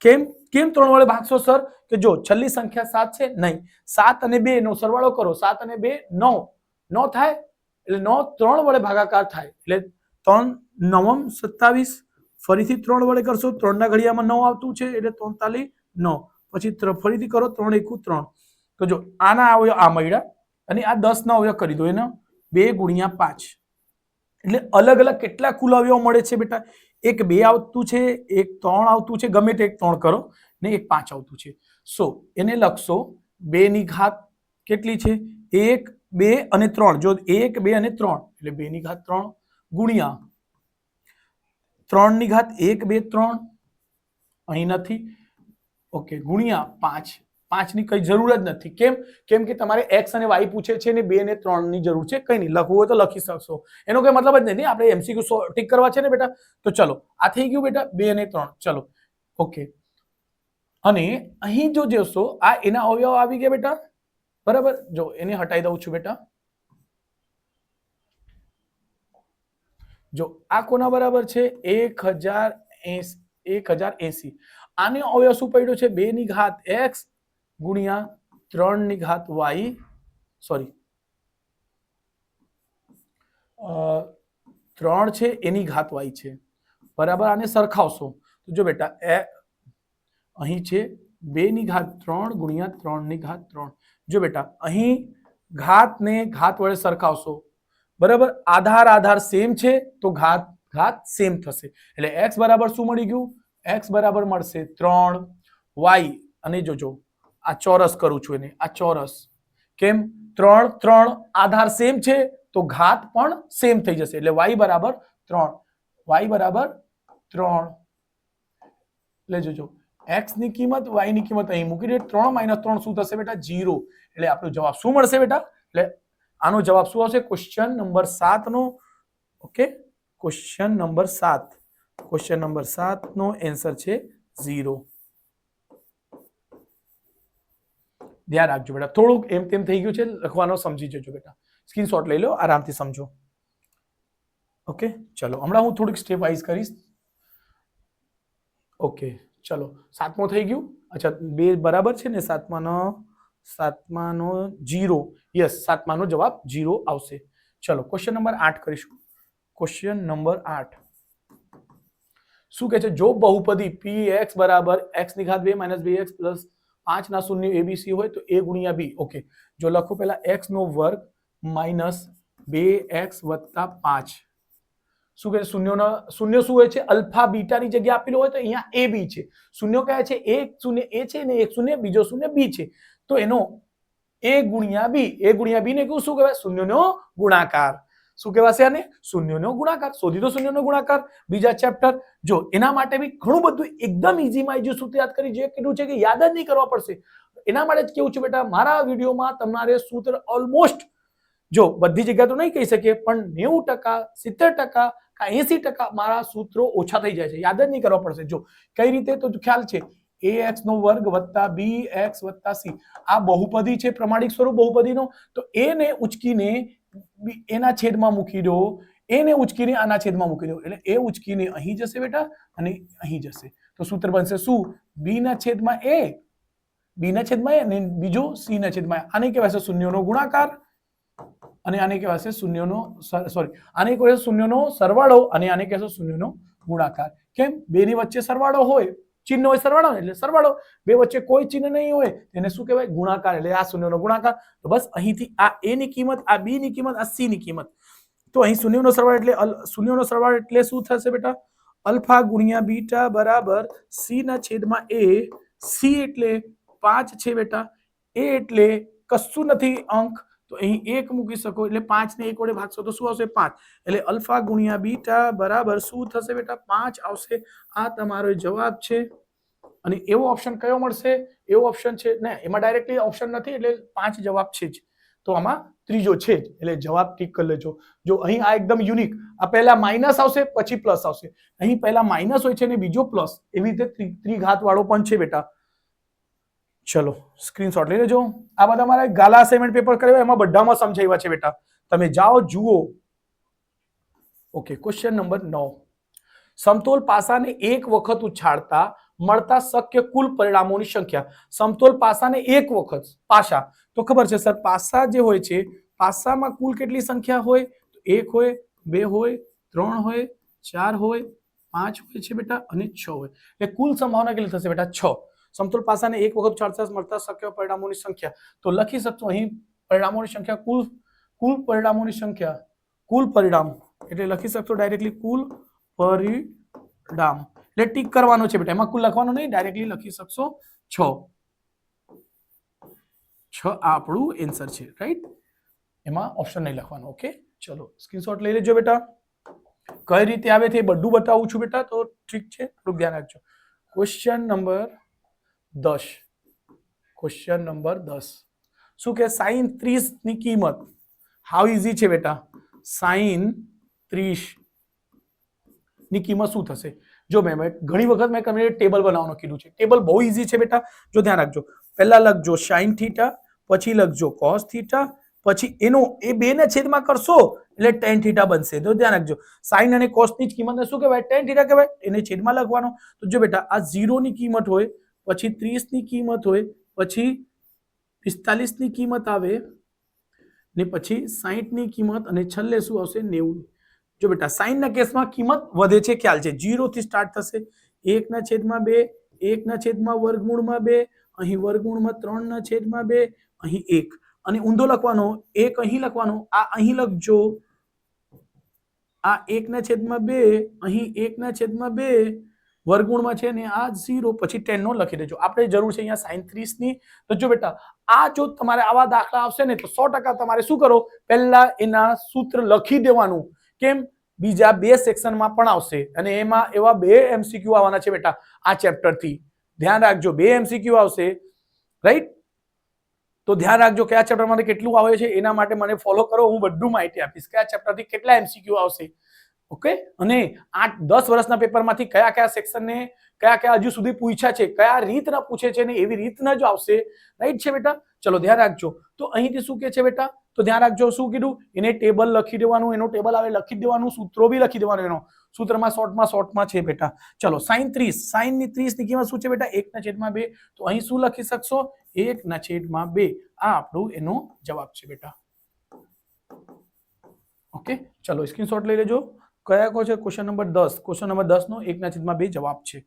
કેમ 3 વડે ભાગશો સર, કે જો છેલ્લી સંખ્યા 7 છે, નહીં 7 અને 2 નો સરવાળો કરો, 7 અને 2 9 થાય, એટલે 9 3 વડે ભાગાકાર થાય, એટલે 3 9 27, ફરીથી 3 વડે કરશો, 3 ના ઘડિયામાં 9 આવતું છે એટલે 43 9, પછી ફરીથી કરો 3 એકુ 3, તો જો આના અવયવ આ મળ્યા અને આ 10 ના અવયવ કરી દો, એનો 2 ગુણ્યા 5, એટલે અલગ અલગ કેટલા કુલ અવયવ મળે છે બેટા, એક 2 આવતું છે, એક 3 આવતું છે, ગમે તે એક 3 કરો ને એક 5 આવતું છે. સો એને લખશો 2 ની ઘાત કેટલી છે, 1 2 અને 3, જો 1 2 અને 3 એટલે 2 ની ઘાત 3 ગુણ્યા 3 ની ઘાત 1 2 3 અહીં નથી, ઓકે ગુણ્યા 5, 5 ની કઈ જરૂર જ નથી, કેમ કે તમારે x અને y પૂછે છે ને 2 અને 3 ની જરૂર છે, કઈ નહીં લખવું હોય તો લખી શકશો, એનો કોઈ મતલબ જ નહીં, આપણે MCQ ટીક કરવા છે ને બેટા. તો ચલો આ થઈ ગયું બેટા 2 અને 3, ચલો ઓકે. અને અહીં જો જોશો આ એના અવયવ આવી ગયા બેટા, બરાબર, જો એને હટાઈ દઉં છું બેટા. જો આ કોના બરાબર છે 1080, આનો અવયવ શું પડ્યો છે 2 ની ઘાત x ગુણ્યા 3 ની ઘાત y, સોરી 3 છે એની ઘાત y છે બરાબર. આને સરખાવશો તો જો બેટા અહીં છે 2 ની ઘાત 3 ગુણ્યા 3 ની ઘાત 3. જો બેટા અહીં ઘાત ને ઘાત વડે સરખાવશો બરાબર. આધાર સેમ છે તો ઘાત સેમ થશે. એટલે x બરાબર શું મળી ગયું? x બરાબર મળશે 3 y. અને જોજો આ ચોરસ કરું છું એને, આ ચોરસ કેમ? 3 આધાર સેમ છે તો ઘાત પણ સેમ થઈ જશે. એટલે y બરાબર 3. y બરાબર 3. એટલે જોજો x ની કિંમત y ની કિંમત અહીં મૂકી દે. 3 - 3 શું થશે બેટા? 0. એટલે આપણો જવાબ શું મળશે બેટા? એટલે આનો જવાબ શું આવશે? ક્વેશ્ચન નંબર 7 નો. Okay, question number 7. Question number 7 નો આન્સર છે 0. ધ્યાન રાખજો બેટા, થોડુંક એમ તેમ થઈ ગયું છે લખવાનો, સમજી જજો બેટા. સ્ક્રીનશોટ લઈ લો, આરામથી સમજો. ઓકે, ચલો હમણાં હું થોડીક સ્ટેપ વાઇઝ કરીશ. ઓકે ચલો, 7મો થઈ ગયું. અચ્છા 2 બરાબર છે ને? 7માનો 0. યસ, 7માનો જવાબ 0 આવશે. ચલો ક્વેશ્ચન નંબર 8 કરીશું. ક્વેશ્ચન નંબર 8 શું કહે છે? જો બહુપદી px બરાબર x ની ઘાત 2 - 2x પ્લસ 5 ના શૂન્ય abc હોય તો a ગુણ્યા b. ઓકે, જો લખો પહેલા x નો વર્ગ માઇનસ 2x વત્તા 5. શું કહે? શૂન્ય શું હોય છે? અલ્ફા બીટા ની જગ્યા આપેલું હોય તો અહીંયા a b છે. શૂન્ય કયા છે? એક શૂન્ય a છે ને એક શૂન્ય બીજો શૂન્ય b છે. તો એનો a ગુણ્યા b. a ગુણ્યા b ને શું કહેવાય? શૂન્યનો ગુણાકાર. શું કહેવાશે આને? શૂન્યનો ગુણાકાર. શોધી દો શૂન્યનો ગુણાકાર બીજા ચેપ્ટર. જો એના માટે બી ઘણું બધું એકદમ ઈઝીમાં ઈઝી સૂત્ર યાદ કરી, જે કીધું છે કે યાદ જ નહીં કરવા પડશે. એના માટે જ કેવું છે બેટા, મારા વિડીયોમાં તમારે સૂત્ર ઓલમોસ્ટ, જો બધી જગ્યા તો નહીં કહી શકીએ પણ 90%, 70%, 80% મારા સૂત્રો ઓછા થઈ જાય છે. યાદ જ નહીં કરવા પડશે. જો કઈ રીતે તો ખ્યાલ છે, ax નો વર્ગ વત્તા bx વત્તા c. આ બહુપદી છે, પ્રમાણિક સ્વરૂપ બહુપદીનો. તો a ને ઉચકીને એના છેદમાં મૂકી દો, a ને ઉચકીને આના છેદમાં મૂકી દો. એટલે a ઉચકીને અહીં જશે બેટા અને અહીં જશે. તો સૂત્ર બનશે શું? b ના છેદમાં a, b ના છેદમાં a અને બીજો c ના છેદમાં a. આને કહેવાય છે શૂન્યનો ગુણાકાર અને આને કહેવાય છે શૂન્યનો આને કહેવાય છે શૂન્યનો સરવાળો અને આને કહેવાય છે શૂન્યનો ગુણાકાર. કેમ? બે ની વચ્ચે સરવાળો હોય, ચિહ્ન હોય સરવાળો એટલે સરવાળો. બે વચ્ચે કોઈ ચિહ્ન નહીં હોય તેને શું કહેવાય? ગુણાકાર. એટલે આ શૂન્યનો ગુણાકાર. તો બસ અહીંથી આ a ની કિંમત, આ b ની કિંમત, આ c ની કિંમત. તો અહીં શૂન્યનો સરવાળો એટલે શું થશે બેટા? અલ્ફા ગુણ્યા બીટા બરાબર c ના છેદમાં a. c એટલે 5 છે બેટા. a એટલે કશું નથી અંક, તો અહીં 1 મૂકી શકો. એટલે 5 ને 1 વડે ભાગશો તો શું આવશે? 5. એટલે અલ્ફા ગુણ્યા બીટા બરાબર શું થશે બેટા? 5 આવશે. આ તમારો જવાબ છે. અને એવો ઓપ્શન કયો મળશે? એવો ઓપ્શન છે ને, એમાં ડાયરેક્ટલી ઓપ્શન નથી એટલે 5 જવાબ છે જ. તો આમાં ત્રીજો છે જ, એટલે જવાબ ટીક કરી લેજો. જો અહીં આ એકદમ યુનિક, આ પહેલા માઇનસ આવશે પછી પ્લસ આવશે. અહીં પહેલા માઇનસ હોય છે ને બીજો પ્લસ. એવી રીતે ત્રિઘાત વાળો પણ છે બેટા. ચલો સ્ક્રીનશોટ લઈ લેજો. આ બધા મારા ગાલા અસાઇનમેન્ટ પેપર કર્યા એમાં બધામાં સમજાવ્યા છે બેટા. તમે જાઓ જુઓ. Okay, question number 9. સમતોલ પાસાને એક વખત ઉછાળતા મળતા શક્ય કુલ પરિણામોની સંખ્યા. સમતોલ પાસાને એક વખત, પાસા તો ખબર છે સર, પાસા જે હોય છે, પાસામાં કુલ કેટલી સંખ્યા હોય? 1 હોય, 2 હોય, 3 હોય, 4 હોય, 5 હોય છે બેટા અને 6 હોય. એટલે કુલ સંભાવના કેટલી થશે બેટા? 6. સમતોલ પાસાને એક વખત ઉછાળતા મળતા શક્ય પરિણામોની સંખ્યા. તો લખી શકશો અહીં પરિણામોની સંખ્યા, કુલ પરિણામોની સંખ્યા, કુલ પરિણામ એટલે લખી શકશો ડાયરેક્ટલી કુલ પરિણામ. એટલે ટીક કરવાનો છે બેટા, એમાં કુલ લખવાનું નહીં, ડાયરેક્ટલી લખી શકશો 6. 6 આપણું આન્સર છે, રાઈટ? એમાં ઓપ્શન નહીં લખવાનું. ઓકે, ચલો સ્ક્રીનશોટ લઈ લેજો બેટા. કઈ રીતે આવે છે બધું બતાવું છું બેટા, તો ઠીક છે, થોડુંક ધ્યાન રાખજો. Question number 10. ક્વેશ્ચન નંબર 10 શું કે? sin 30 ની કિંમત. હાઉ ઇઝી છે બેટા. sin 30 ની કિંમત શું થશે? જો મેં ઘણી વખત મેં તમને ટેબલ બનાવવાનું કીધું છે. ટેબલ બહુ ઇઝી છે બેટા. જો ધ્યાન રાખજો, પહેલા લખજો sin થીટા, પછી લખજો cos થીટા, પછી એનો એ બે ને છેદમાં કરશો એટલે tan થીટા બનશે. તો ધ્યાન રાખજો, sin અને cos ની જ કિંમતને શું કહેવાય? tan થીટા કહેવાય. એને છેદમાં લખવાનો. તો જો બેટા આ 0 ની કિંમત હોય, પછી 30 ની કિંમત હોય, પછી 45 ની કિંમત આવે ને પછી 60 ની કિંમત અને છેલ્લે શું આવશે? 90. જો બેટા સાઈનના કેસમાં કિંમત વધે છે, ખ્યાલ છે, 0 થી સ્ટાર્ટ થશે, 1/2, 1/√2, અહીં વર્ગમૂળમાં 3/2, અહીં 1, અને ઊંધો લખવાનો 1 અહીં લખવાનો, આ અહીં લખજો, આ 1/2, અહીં 1/2 વર્ગમૂળમાં છે ને આ 0, પછી 10 નો લખી દેજો. આપણે જરૂર છે અહીંયા sin 30 ની. તો જો બેટા આ જો તમારે આવા દાખલા આવશે ને તો 100% તમારે શું કરો, પહેલા એના સૂત્ર લખી દેવાનું. કેમ? બીજા 2 સેક્શનમાં પણ આવશે અને એમાં એવા 2 MCQ આવવાના છે બેટા આ ચેપ્ટર થી. ધ્યાન રાખજો, 2 MCQ આવશે, રાઈટ? તો ધ્યાન રાખજો કયા ચેપ્ટર માંથી કેટલું આવે છે, એના માટે મને ફોલો કરો, હું બધું માહિતી આપીશ કયા ચેપ્ટર થી કેટલા MCQ આવશે. ઓકે, અને 8-10 વર્ષના પેપરમાંથી કયા કયા સેક્શન ને કયા હજુ સુધી પૂછ્યા છે, કયા રીતના પૂછે છે ને એવી રીતના જ આવશે, રાઈટ છે બેટા? ચલો ધ્યાન રાખજો. તો અહીંથી શું કે છે બેટા? તો ધ્યાન રાખજો, શું કીધું? એને ટેબલ લખી દેવાનું, એનો ટેબલ આવે લખી દેવાનું, સૂત્રો બી લખી દેવાનું, એનો સૂત્રમાં શોર્ટમાં છે બેટા. ચલો sin 30, sin ની 30 ની કિંમત શું છે બેટા? 1/2. તો અહીં શું લખી શકશો? 1/2. આ આપણું એનો જવાબ છે બેટા. ઓકે, ચલો સ્ક્રીનશોટ લઈ લેજો. કયા કો છે? Question number 10. ક્વેશ્ચન નંબર 10 નો 1/2 જવાબ છે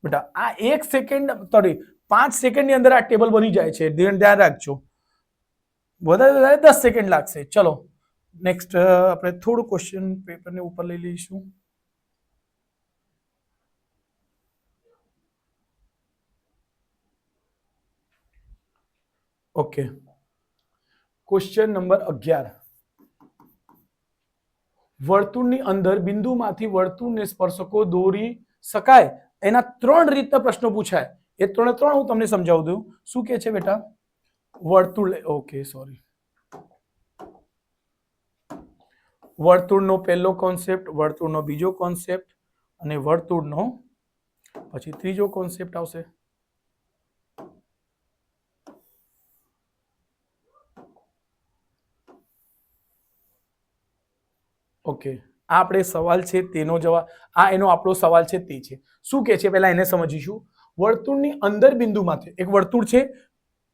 બેટા. આ 1 સેકન્ડ, સોરી 5 સેકન્ડ ની અંદર આ ટેબલ બની જાય છે, ધ્યાન રાખજો. વધારે 10 સેકન્ડ લાગશે. ચલો નેક્સ્ટ આપણે થોડું ક્વેશ્ચન પેપર ને ઉપર લઈ લઈશું. Okay, question number 11. વર્તુળની અંદર બિંદુમાંથી વર્તુળને સ્પર્શકો દોરી શકાય, એના 3 રીતના પ્રશ્નો પૂછાય. એ 3 હું તમને સમજાવું દઉં. શું કે છે બેટા? વર્તુળ, ઓકે સોરી, વર્તુળનો પહેલો કોન્સેપ્ટ, વર્તુળનો બીજો કોન્સેપ્ટ અને વર્તુળનો પછી ત્રીજો કોન્સેપ્ટ આવશે. ઓકે, આ આપણે સવાલ છે તેનો જવાબ, આ એનો આપણો સવાલ છે તે છે. શું કે છે પહેલા એને સમજીશું. વર્તુળની અંદર બિંદુમાંથી, એક વર્તુળ છે,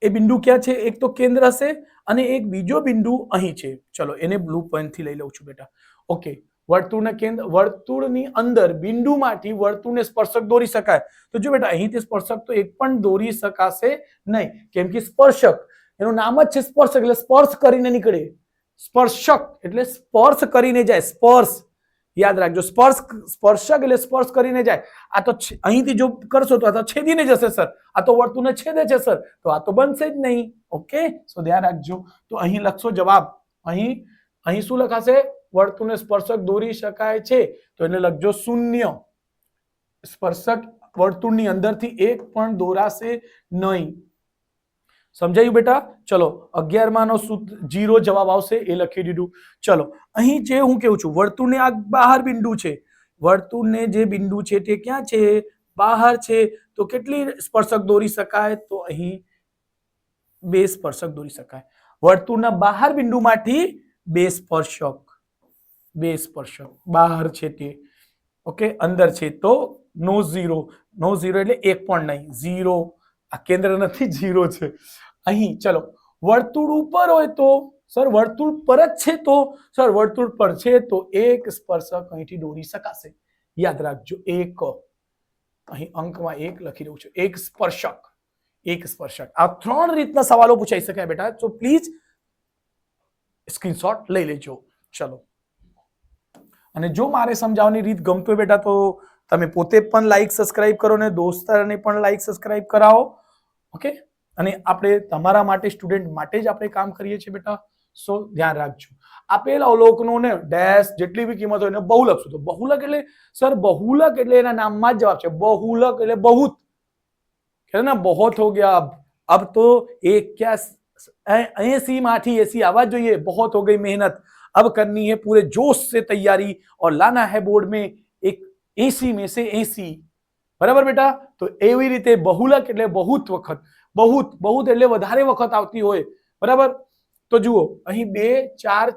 એ બિંદુ ક્યાં છે? એક તો કેન્દ્ર હશે અને એક બીજો બિંદુ અહીં છે. ચલો એને બ્લુ પોઈન્ટ થી લઈ લઉં છું બેટા. ઓકે, વર્તુળના કેન્દ્ર, વર્તુળની અંદર બિંદુમાંથી વર્તુળને સ્પર્શક દોરી શકાય. તો જો બેટા અહીંથી સ્પર્શક તો એક પણ દોરી શકાશે નહીં, કેમ કે સ્પર્શક, એનું નામ જ છે સ્પર્શક, એટલે સ્પર્શ કરીને નીકળે. સ્પર્શક એટલે સ્પર્શ કરીને જાય, સ્પર્શ, યાદ રાખજો, સ્પર્શક એટલે સ્પર્શ કરીને જાય. આ તો અહીંથી જો કરશો તો આ તો છેદીને જશે સર, આ તો વર્તુળને છેદે છે સર, તો આ તો બનશે જ નહીં. ઓકે, સો ધ્યાન રાખજો. તો અહીં લખશો જવાબ, અહીં શું લખાશે? વર્તુળને સ્પર્શક દોરી શકાય છે, તો એને લખજો 0. સ્પર્શક વર્તુળની અંદરથી એક પણ દોરાશે નહીં. સમજાયું બેટા? ચલો 11 માનો 0 જવાબ આવશે, એ લખી દીધું. ચલો અહીં જે હું કેવું છું, વર્તુળને આ બહાર બિંદુ છે, વર્તુળને જે બિંદુ છે તે ક્યાં છે? બહાર છે. તો કેટલી સ્પર્શક દોરી શકાય? તો અહીં 2 સ્પર્શક દોરી શકાય. વર્તુળના બહાર બિંદુમાંથી 2 સ્પર્શક બહાર છે તે. ઓકે, અંદર છે તો નો 0, નો 0 એટલે એક પણ નહીં, 0. આ કેન્દ્ર નથી, 0 છે અહીં. ચલો વર્તુળ ઉપર હોય તો સર, વર્તુળ પર જ છે તો સર, વર્તુળ પર છે તો એક સ્પર્શક અહીંથી દોરી શકાશે. યાદ રાખજો, એક, અહીં અંકમાં 1 લખી દઉં છું, એક સ્પર્શક. આ 3 રીતના સવાલો પૂછાઈ શકાય બેટા, તો પ્લીઝ સ્ક્રીનશોટ લઈ લેજો. ચલો, અને જો મારે સમજાવવાની રીત ગમતો હોય બેટા તો તમે પોતે પણ લાઈક સબસ્ક્રાઇબ કરો ને દોસ્તારને પણ લાઈક સબસ્ક્રાઇબ કરાવો. ઓકે, અને આપણે તમારા માટે, સ્ટુડન્ટ માટે જ આપણે કામ કરીએ છીએ બેટા. સો ધ્યાન રાખજો. આપેલ અવલોકનો ને ડેશ જેટલી બી કિંમત હોય એને બહુલક શું? તો બહુલક એટલે સર, બહુલક એટલે એના નામમાં જ જવાબ છે. બહુલક એટલે બહુત, कहते ना बहुत हो गया, अब तो एक क्या 80 માંથી 80 आवा જોઈએ, बहुत हो गई मेहनत, अब करनी है पूरे जोश से तैयारी और लाना है बोर्ड में एक 80 में से 80. બરાબર બેટા? તો એવી રીતે બહુલક એટલે બહુત વખત, બહુત એટલે વધારે વખત આવતી હોય. બરાબર? તો જુઓ અહીં 2 4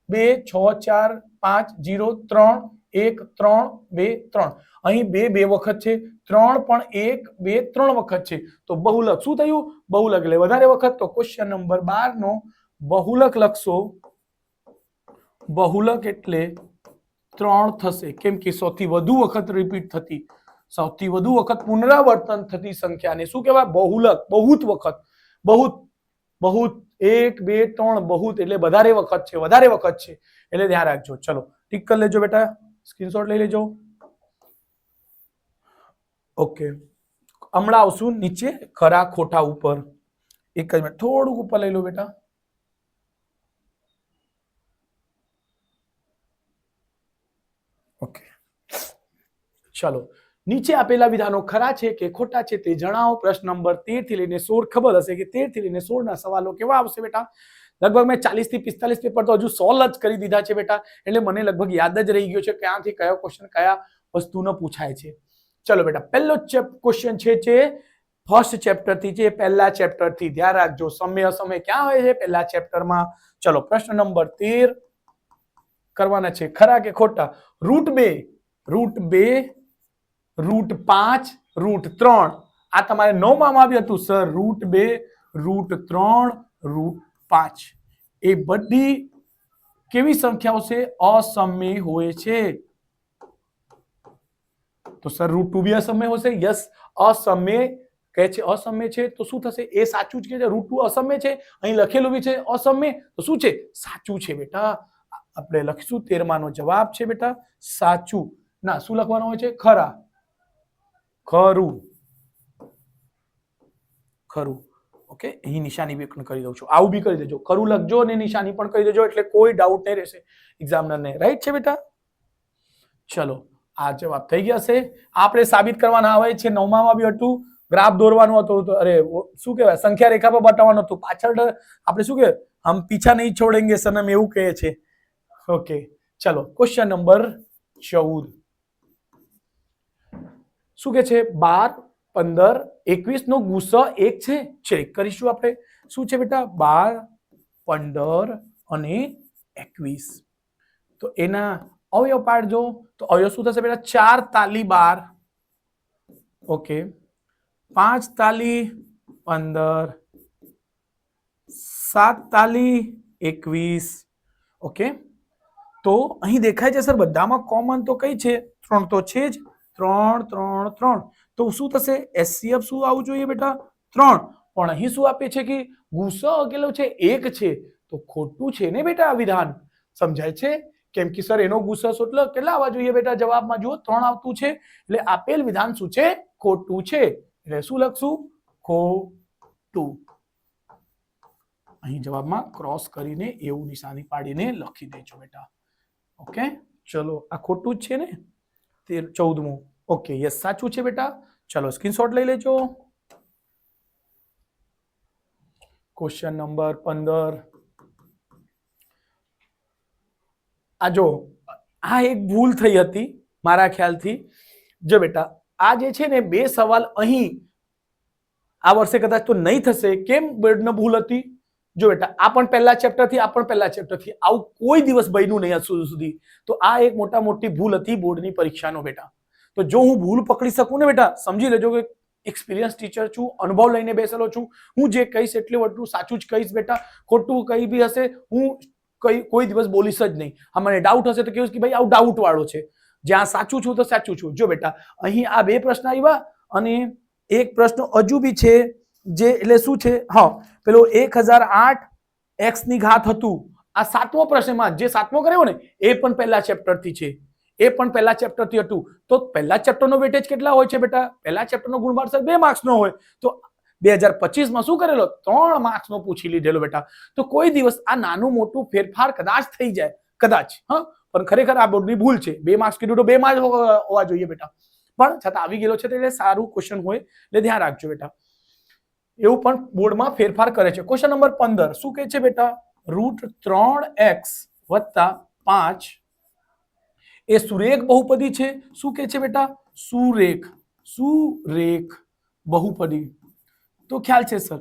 2 6 4 5 0 3 1 3 2 3, અહીં 2 વખત છે, 3 પણ 1 2 3 વખત છે. તો બહુલક શું થયું? બહુલક એટલે વધારે વખત. તો ક્વેશ્ચન નંબર 12 નો બહુલક લખશો. બહુલક એટલે 3 થશે, કેમ કે સૌથી વધુ વખત રિપીટ થતી, સૌથી વધુ વખત પુનરાવર્તન થતી સંખ્યાને શું કહેવાય? બહુલક. બહુત વખત, બહુત બહુત 1 2 3 બહુત એટલે વધારે વખત છે, વધારે વખત છે, એટલે ધ્યાન રાખજો. ચલો ટીક કરી લેજો બેટા, સ્ક્રીનશોટ લઈ લેજો. ઓકે, હમણાં આવશું નીચે ખરા ખોટા ઉપર. એક જ મિનિટ, થોડુંક ઉપર લઈ લો બેટા. ઓકે, ચલો નીચે આપેલા વિધાનો ખરા છે કે ખોટા છે તે જણાવો. પ્રશ્ન નંબર 13 થી લઈને 16, ખબર હશે કે 13 થી લઈને 16 ના સવાલો કેવા આવશે બેટા? લગભગ મેં 40 થી 45 પેપર તો હજુ 16 જ કરી દીધા છે બેટા, એટલે મને લગભગ યાદ જ રહી ગયો છે ક્યાંથી કયો ક્વેશ્ચન કયા વસ્તુનો પૂછાય છે. ચલો બેટા, પહેલો ક્વેશ્ચન છે ફર્સ્ટ ચેપ્ટર થી છે, પહેલા ચેપ્ટર થી. ધ્યાન રાખજો, સમય અસમય ક્યાં હોય છે? પહેલા ચેપ્ટરમાં. ચલો પ્રશ્ન નંબર 13 કરવાના છે, ખરા કે ખોટા? √2, √5, √3 આ તમારે 9 માં આવ્યું હતું સર. √2, √3, √5 એ બધી કેવી સંખ્યાઓ છે? અસમય હોય છે. તો સર √2 બી અસમય હશે? યસ, અસમય કહે છે, અસમય છે તો શું થશે? એ સાચું જ કે છે. √2 અસમય છે, અહીં લખેલું બી છે અસમય, તો શું છે? સાચું છે બેટા. આપણે લખીશું 13 નો જવાબ છે બેટા સાચું. ના, શું લખવાનું હોય છે? ખરા, ખરું, ખરું. ઓકે, અહીં નિશાની બી કરી દઉં છું, આવું બી કરી દેજો, ખરું લખજો અને નિશાની પણ કરી દેજો, એટલે કોઈ ડાઉટ નહીં રહેશે એક્ઝામિનરને. રાઈટ છે બેટા? ચલો, આ જવાબ થઈ ગયા છે. આપણે સાબિત કરવાના આવે છે. 9 માં બી હતું, ગ્રાફ દોરવાનું હતું, અરે શું કહેવાય, સંખ્યા રેખા પર બતાવવાનું હતું. પાછળ આપણે શું કહેવાય, હમ પીછા નહીં છોડેંગે સનમ, એવું કહે છે. ઓકે, ચલો ક્વેશ્ચન નંબર 14 શું કે છે? 12, 15, 21 નો ગુસા 1 છે. ચેક કરીશું આપણે. શું છે બેટા? 12, 15 અને 21. તો એના અવયવ પાડજો. તો અવયવ શું થશે બેટા? 4 તાલી 12, ઓકે, 5 તાલી 15, 7 તાલી 21. ઓકે, તો અહીં દેખાય છે સર બધામાં કોમન તો કઈ છે? 3 તો છે જ. 3 3 3, તો શું થશે? એચસીએફ શું આવવું જોઈએ બેટા? 3. પણ અહીં શું આપે છે કે ગુસા કેટલો છે? 1 છે. તો ખોટું છે ને બેટા આ વિધાન? સમજાય છે? કેમ કે સર એનો ગુસા એટલે કેટલા આવવા જોઈએ બેટા જવાબમાં? જુઓ 3 આવતું છે, એટલે આપેલ વિધાન શું છે? ખોટું છે. એટલે શું લખશું? ખોટું. અહીં જવાબમાં ક્રોસ કરીને એવું નિશાની પાડીને લખી દેજો બેટા. ઓકે, ચલો આ ખોટું જ છે ને? 14મું. ઓકે, યસ સાચું છે બેટા. ચલો સ્ક્રીનશોટ લઈ લેજો. Question number 15. આ જો, આ એક ભૂલ થઈ હતી મારા ખ્યાલથી. જો બેટા, આ જે છે ને 2 સવાલ અહીં આ વર્ષે કદાચ તો નહીં થશે. કેમ બોર્ડનો ભૂલ હતી? જો બેટા, આ પણ પહેલા ચેપ્ટર થી, આ પણ પહેલા ચેપ્ટર થી, આવું કોઈ દિવસ બન્યું નહીં હજુ સુધી. તો આ એક મોટી ભૂલ હતી બોર્ડની પરીક્ષાનો બેટા. તો જો હું ભૂલ પકડી શકું ને બેટા, સમજી લેજો કે એક્સપિરિયન્સ ટીચર છું, અનુભવ લઈને બેસેલો છું. હું જે કહીશ એટલે એટલું સાચું જ કહીશ બેટા. ખોટું કઈ બી હશે હું કોઈ દિવસ બોલીશ જ નહીં. હા, મને ડાઉટ હશે તો કહીશ કે ભાઈ આવું ડાઉટ વાળો છે. જ્યાં સાચું છું તો સાચું છું. જો બેટા, અહીં આ 2 પ્રશ્ન આવ્યા અને એક પ્રશ્ન હજુ બી છે, જે એટલે શું છે? હા, પેલો 1008 x ની ઘાત હતું. આ 7મો પ્રશ્નમાં જે 7મો કર્યો ને એ પણ પહેલા ચેપ્ટર થી છે. એ પણ પહેલા ચેપ્ટર થી હતું. તો પહેલા ચેપ્ટર નો વેટેજ કેટલા હોય છે બેટા? પહેલા ચેપ્ટર નો ગુણભાર સર 2 માર્ક્સ નો હોય. તો 2025 માં શું કરેલો? 3 માર્ક્સ નો પૂછી લીધેલો બેટા. તો કોઈ દિવસ આ નાનું મોટું ફેરફાર કદાચ થઈ જાય, કદાચ. હા, પણ ખરેખર આ બોર્ડની ભૂલ છે. 2 માર્ક્સ કીધું તો 2 માં જ હોવા જોઈએ બેટા. પણ છતાં આવી ગયેલો છે એટલે સારું ક્વેશ્ચન હોય એટલે ધ્યાન રાખજો બેટા. એવું પણ બોર્ડમાં ફેરફાર કરે છે. ક્વેશ્ચન નંબર 15 શું કહે છે બેટા? √3x + 5 એ સુરેખ બહુપદી છે. શું કહે છે બેટા? સુરેખ બહુપદી. તો ખ્યાલ છે સર,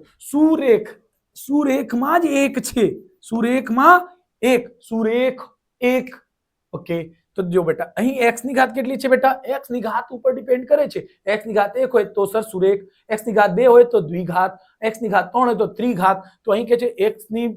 સુરેખમાં જ 1 છે. સુરેખમાં 1, સુરેખ 1. ઓકે, તો જો બેટા, અહીં x ની ઘાત કેટલી છે બેટા? x ની ઘાત ઉપર ડિપેન્ડ કરે છે. x ની ઘાત 1 હોય તો સર સુરેખ, x ની ઘાત 2 હોય તો દ્વિઘાત, x ની ઘાત 3 હોય તો ત્રિઘાત. તો અહીં કે છે x ની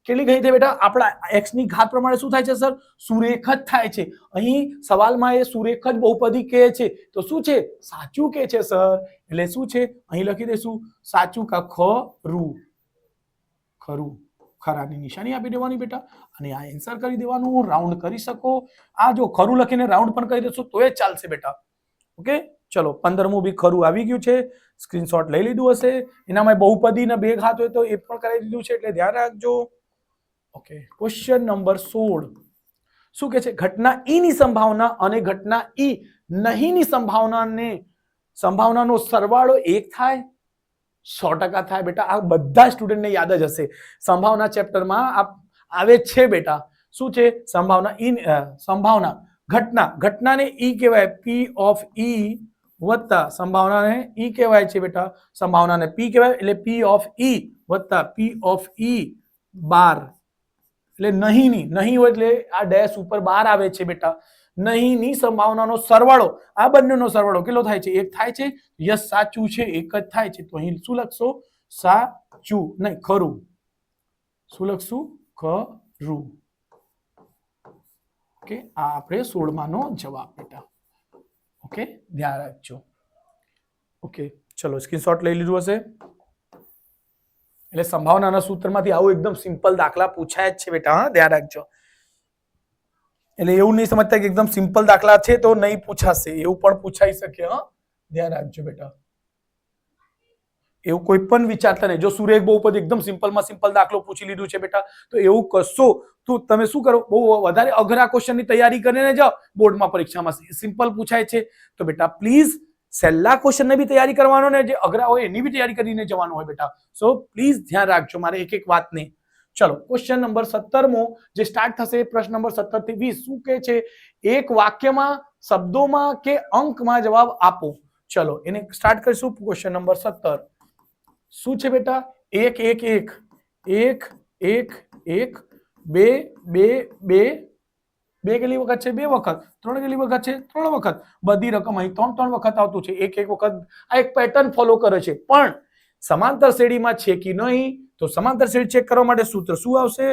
કેટલી ગઈ છે બેટા? આપણા x ની ઘાત પ્રમાણે શું થાય છે સર? સુરેખ જ થાય છે. અહીં સવાલમાં એ સુરેખ જ બહુપદી કહે છે તો શું છે? સાચું કહે છે સર. એટલે શું છે? અહીં લખી દઈશું સાચું કા ખરું. ખરું, ખરાની નિશાની આપી દેવાની બેટા અને આ આન્સર કરી દેવાનું. રાઉન્ડ કરી શકો. આ જો ખરું લખીને રાઉન્ડ પણ કરી દેશો તો એ ચાલશે બેટા. ઓકે, ચલો 15મું બી ખરું આવી ગયું છે. સ્ક્રીનશોટ લઈ લીધું હશે. એનામાં બહુપદી ને બે ઘાત હોય તો એ પણ કરાવી દીધું છે એટલે ધ્યાન રાખજો. ઓકે, ક્વેશ્ચન નંબર 16 શું કે છે? ઘટના ઈ ની સંભાવના અને ઘટના ઈ નહીં ની સંભાવનાનો સરવાળો 1 થાય. 100% થાય બેટા. આ બધા સ્ટુડન્ટને યાદ જ હશે. સંભાવના ચેપ્ટરમાં આવે છે બેટા. શું છે? સંભાવના ઘટનાને ઈ કહેવાય, પી ઓફ ઈ વત્તા સંભાવનાને ઈ કહેવાય છે બેટા. સંભાવનાને પી કહેવાય એટલે પી ઓફ ઈ વત્તા પી ઓફ ઈ બાર એટલે નહીં હોય એટલે આ ડેશ ઉપર 12 આવે છે બેટા. નહીં ની સંભાવનાનો સરવાળો, આ બંનેનો સરવાળો કેટલો થાય છે? 1 થાય છે. યસ, સાચું છે, 1 જ થાય છે. તો અહીં શું લખશો? સાચું નહીં ખરું. શું લખશું? ખરું. ઓકે, આ આપણે 16માનો જવાબ બેટા. ઓકે, ધ્યાન રાખજો. ઓકે, ચલો સ્ક્રીનશોટ લઈ લીધું હશે. એટલે સંભાવનાના સૂત્રમાંથી આવું એકદમ સિમ્પલ દાખલા પૂછાય જ છે બેટા. હા, ધ્યાન રાખજો. એટલે એવું નહીં સમજતા કે એકદમ સિમ્પલ દાખલા છે તો નહીં પૂછાશે, એવું પણ પૂછાઈ શકે. હા, ધ્યાન રાખજો બેટા. એવું કોઈ પણ વિચારતા નહીં. જો સુરેખ બહુપદી એકદમ સિમ્પલમાં સિમ્પલ દાખલો પૂછી લીધું છે બેટા તો એવું કશો તો તમે શું કરો? બહુ વધારે અઘરા ક્વેશ્ચનની તૈયારી કરીને જાઓ બોર્ડમાં પરીક્ષામાં. સિમ્પલ પૂછાય છે તો બેટા પ્લીઝ સહેલા ક્વેશ્ચનની બી તૈયારી કરવાનો ને જે અઘરા હોય એની બી તૈયારી કરીને જવાનું હોય બેટા. સો પ્લીઝ ધ્યાન રાખજો મારે એક એક વાતને. ચલો ક્વેશ્ચન નંબર 17મો જે સ્ટાર્ટ થશે પ્રશ્ન નંબર 17 થી 20 શું કહે છે? એક વાક્યમાં શબ્દોમાં કે અંકમાં જવાબ આપો. ચલો એને સ્ટાર્ટ કરીશું. ક્વેશ્ચન નંબર 17 શું છે બેટા? 1 1 1 1 1 1 2 2 2 કેટલી વખત છે? 2 વખત. 3 કેટલી વખત છે? 3 વખત. બધી રકમ અહીં 3 વખત આવતું છે. એક વખત. આ એક પેટર્ન ફોલો કરે છે. પણ સમાંતર શ્રેણીમાં છે કે નહીં તો સમાંતર શ્રેણી ચેક કરવા માટે સૂત્ર શું આવશે?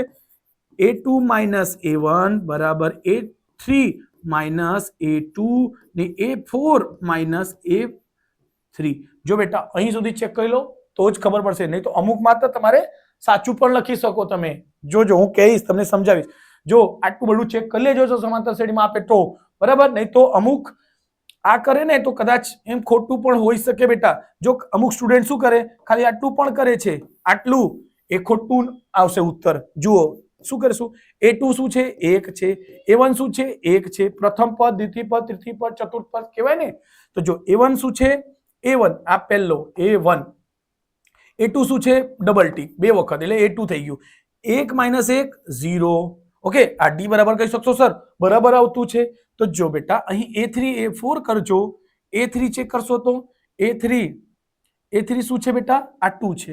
a2 a1 બરાબર a3 a2 ને a4 a3. જો બેટા અહીં સુધી ચેક કરી લો તો જ ખબર પડશે. નહીં તો અમુક માત્ર તમારે સાચું પણ લખી શકો તમે. જોજો હું કહીશ તમને સમજાવીશ. જો આટલું બધું ચેક કરી લેજો છો સમાંતર શ્રેણીમાં આપે તો બરાબર. નહીં તો અમુક આ કરે ને તો કદાચ એમ ખોટું પણ હોઈ શકે બેટા. જો અમુક સ્ટુડન્ટ શું કરે? ખાલી આટલું પણ કરે છે, આટલું એ ખોટું આવશે ઉત્તર. જુઓ શું કરીશું? a2 શું છે? 1 છે. a1 શું છે? 1 છે. પ્રથમ પદ, દ્વિતીય પદ, તૃતીય પદ, ચતુર્થ પદ કહેવાય ને. તો જો a1 શું છે? a1 આ પહેલો a1. a2 શું છે? ડબલ ટીક 2 વખત એટલે a2 થઈ ગયું. 1 - 1 0. ઓકે, આ ડી બરાબર કહી શકશો સર? બરાબર આવતું છે. તો જો બેટા અહીં a3 a4 કરજો. a3 ચેક કરશો તો a3 શું છે બેટા? આ 2 છે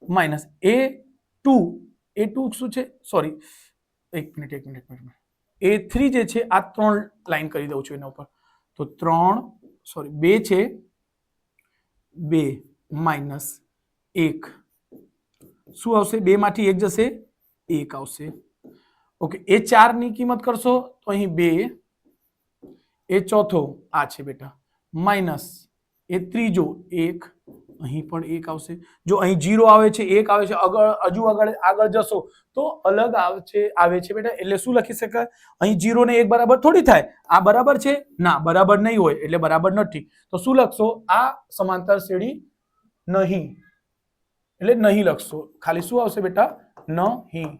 માઇનસ a2 શું છે? સોરી એક મિનિટ. a3 જે છે આ 3 લાઈન કરી દઉં છું એના ઉપર. તો 3 સોરી 2 છે 2 માઇનસ 1 શું આવશે? 2 માંથી 1 જશે 1 આવશે. ઓકે, a4 ની કિંમત કરશો તો અહીં 2, એ ચોથો આ છે બેટા માઇનસ એ ત્રીજો 1, અહીં પણ 1 આવશે. જો અહીં 0 આવે છે 1 આવે છે, આગળ જશો તો અલગ આવે છે બેટા. એટલે શું લખી શકાય? અહીં 0 ને 1 બરાબર થોડી થાય. આ બરાબર છે? ના, બરાબર નહીં હોય એટલે બરાબર નથી. તો શું લખશો? આ સમાંતર શ્રેણી નહીં એટલે નહીં લખશો. ખાલી શું આવશે બેટા? નહીં.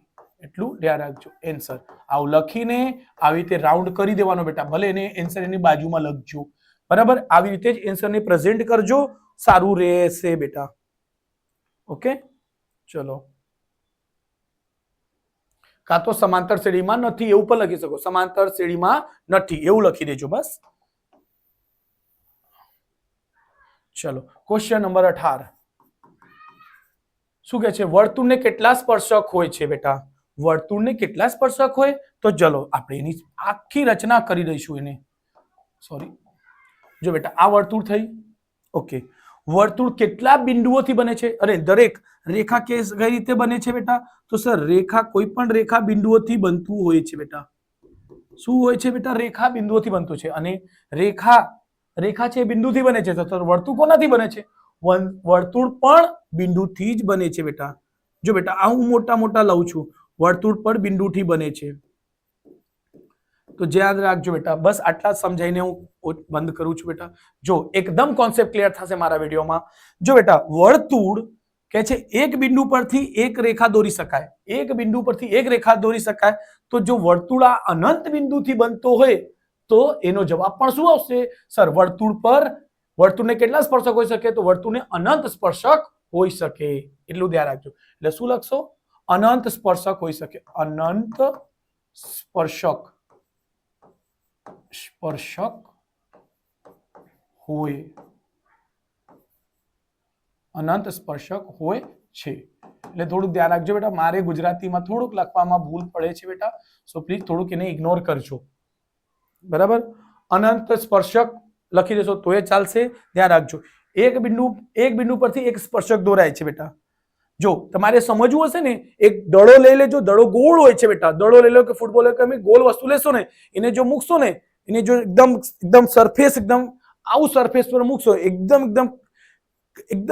એટલું ધ્યાન રાખજો. એન્સર આવું લખીને આવી રીતે રાઉન્ડ કરી દેવાનો બેટા. ભલે એને એન્સર એની બાજુમાં લખજો બરાબર. આવી રીતે જ એન્સરને પ્રેઝન્ટ કરજો, સારું રહેશે બેટા. ઓકે, ચલો. કાં તો સમાંતર શ્રેણીમાં નથી એવું પણ લખી શકો. સમાંતર શ્રેણીમાં નથી એવું લખી દેજો બસ. ચલો ક્વેશ્ચન નંબર 18 શું કહે છે? વર્તુળને કેટલા સ્પર્શક હોય છે બેટા? વર્તુળને કેટલા સ્પર્શક હોય? તો ચલો આપણે એની આખી રચના કરી દઈશું એને. સોરી, જો બેટા આ વર્તુળ થઈ. ઓકે, વર્તુળ કેટલા બિંદુઓથી બને છે? અને દરેક રેખા કઈ રીતે બને છે બેટા? તો સર રેખા કોઈ પણ રેખા બિંદુઓથી બનતું હોય છે બેટા. શું હોય છે બેટા? રેખા બિંદુઓથી બનતું છે. અને રેખા છે બિંદુથી બને છે. તો વર્તુળ કોનાથી બને છે? વર્તુળ પણ બિંદુથી જ બને છે બેટા. જો બેટા આ હું મોટા મોટા લઉં છું, વર્તુળ પણ બિંદુથી બને છે. તો યાદ રાખજો બેટા. બસ આટલા સમજાઈને હું બંધ કરું છું બેટા. જો એકદમ કોન્સેપ્ટ ક્લિયર થશે મારા વિડીયોમાં. જો બેટા વર્તુળ કે છે એક બિંદુ પરથી એક રેખા દોરી શકાય. એક બિંદુ પરથી એક રેખા દોરી શકાય. તો જો વર્તુળ આ અનંત બિંદુથી બનતો હોય તો એનો જવાબ પણ શું આવશે? સર વર્તુળને કેટલા સ્પર્શક હોઈ શકે? તો વર્તુળને અનંત સ્પર્શક હોઈ શકે. એટલું ધ્યાન રાખજો. એટલે શું લખશો? અનંત સ્પર્શક હોઈ શકે. અનંત સ્પર્શક હોય. અનંત સ્પર્શક હોય છે. એટલે થોડુંક ધ્યાન રાખજો બેટા. મારે ગુજરાતીમાં થોડુંક લખવામાં ભૂલ પડે છે બેટા. સો પ્લીઝ થોડુંક એને ઇગ્નોર કરજો. બરાબર? અનંત સ્પર્શક લખી દેશો તો એ ચાલશે. ધ્યાન રાખજો. એક બિંદુ પરથી એક સ્પર્શક દોરાય છે બેટા. જો તમારે સમજવું હશે ને, એક દડો લઈ લેજો. દડો ગોળ હોય છે બેટા. દડો લઈ લો કે ફૂટબોલ ગોળ વસ્તુ લેશો ને, એને જો મૂકશો ને, એને જો એકદમ સરફેસ આવું સરફેસ પર મૂકશો, એકદમ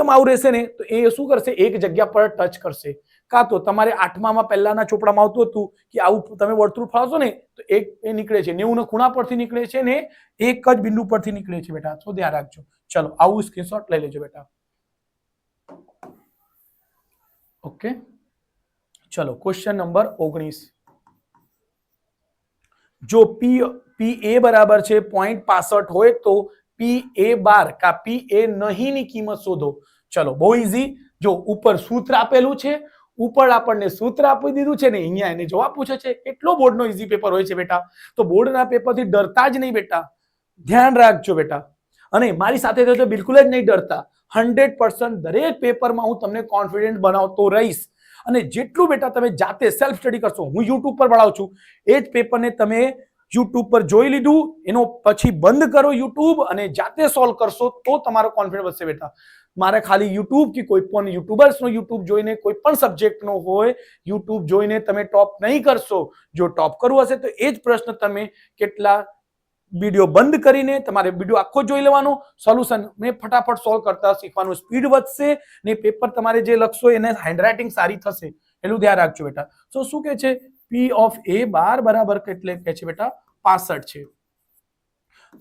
આવું રહેશે ને, તો એ શું કરશે? એક જગ્યા પર ટચ કરશે. કાં તો તમારે 8મા પહેલાના ચોપડામાં આવતું હતું કે આવું તમે વર્તુળ ફાળશો ને તો એક એ નીકળે છે 90 ના ખૂણા પરથી નીકળે છે ને એક જ બિંદુ પરથી નીકળે છે બેટા. તો ધ્યાન રાખજો. ચલો આવું સ્ક્રીનશોટ લઈ લેજો બેટા. ઓકે, ચલો ક્વેશ્ચન નંબર 19. જો પી એ બરાબર છે 0.65 હોય તો PA12 કા PA નહીં ની કિંમત શોધો. ચલો બહુ ઈઝી. જો ઉપર સૂત્ર આપેલું છે, ઉપર આપણને સૂત્ર આપી દીધું છે ને, અહીંયા એને જવાબ પૂછે છે. કેટલો બોર્ડનો ઈઝી પેપર હોય છે બેટા. તો બોર્ડના પેપરથી ડરતા જ નહીં બેટા. ધ્યાન રાખજો બેટા. અને મારી સાથે તો બિલકુલ જ નહીં ડરતા. 100% દરેક પેપરમાં હું તમને કોન્ફિડન્ટ બનાવતો રહીશ. અને જેટલું બેટા તમે જાતે સેલ્ફ સ્ટડી કરશો, હું યુટ્યુબ પર ભણાવું છું, એ જ પેપરને તમે યુટ્યુબ પર જોઈ લીધું, એનો પછી બંધ કરો યુટ્યુબ અને જાતે સોલ્વ કરશો તો તમારો કોન્ફિડન્સ વધશે બેટા. મારે ખાલી યુટ્યુબ કે કોઈ પણ યુટ્યુબર્સનો યુટ્યુબ જોઈને કોઈ પણ સબ્જેક્ટનો હોય, યુટ્યુબ જોઈને તમે ટોપ નહીં કરશો. જો ટોપ કરવું હશે તો એ જ પ્રશ્ન તમે કેટલા વિડીયો બંધ કરીને તમારે વિડીયો આખો જોઈ લેવાનો, સોલ્યુશન ને ફટાફટ સોલ્વ કરતા શીખવાનું, સ્પીડ વધશે ને પેપર તમારે જે લખશો એને હેન્ડરાઇટિંગ સારી થશે. એટલું ધ્યાન રાખજો બેટા. તો શું કે છે? P(A12) બરાબર કેટલે કે છે બેટા? 65 છે.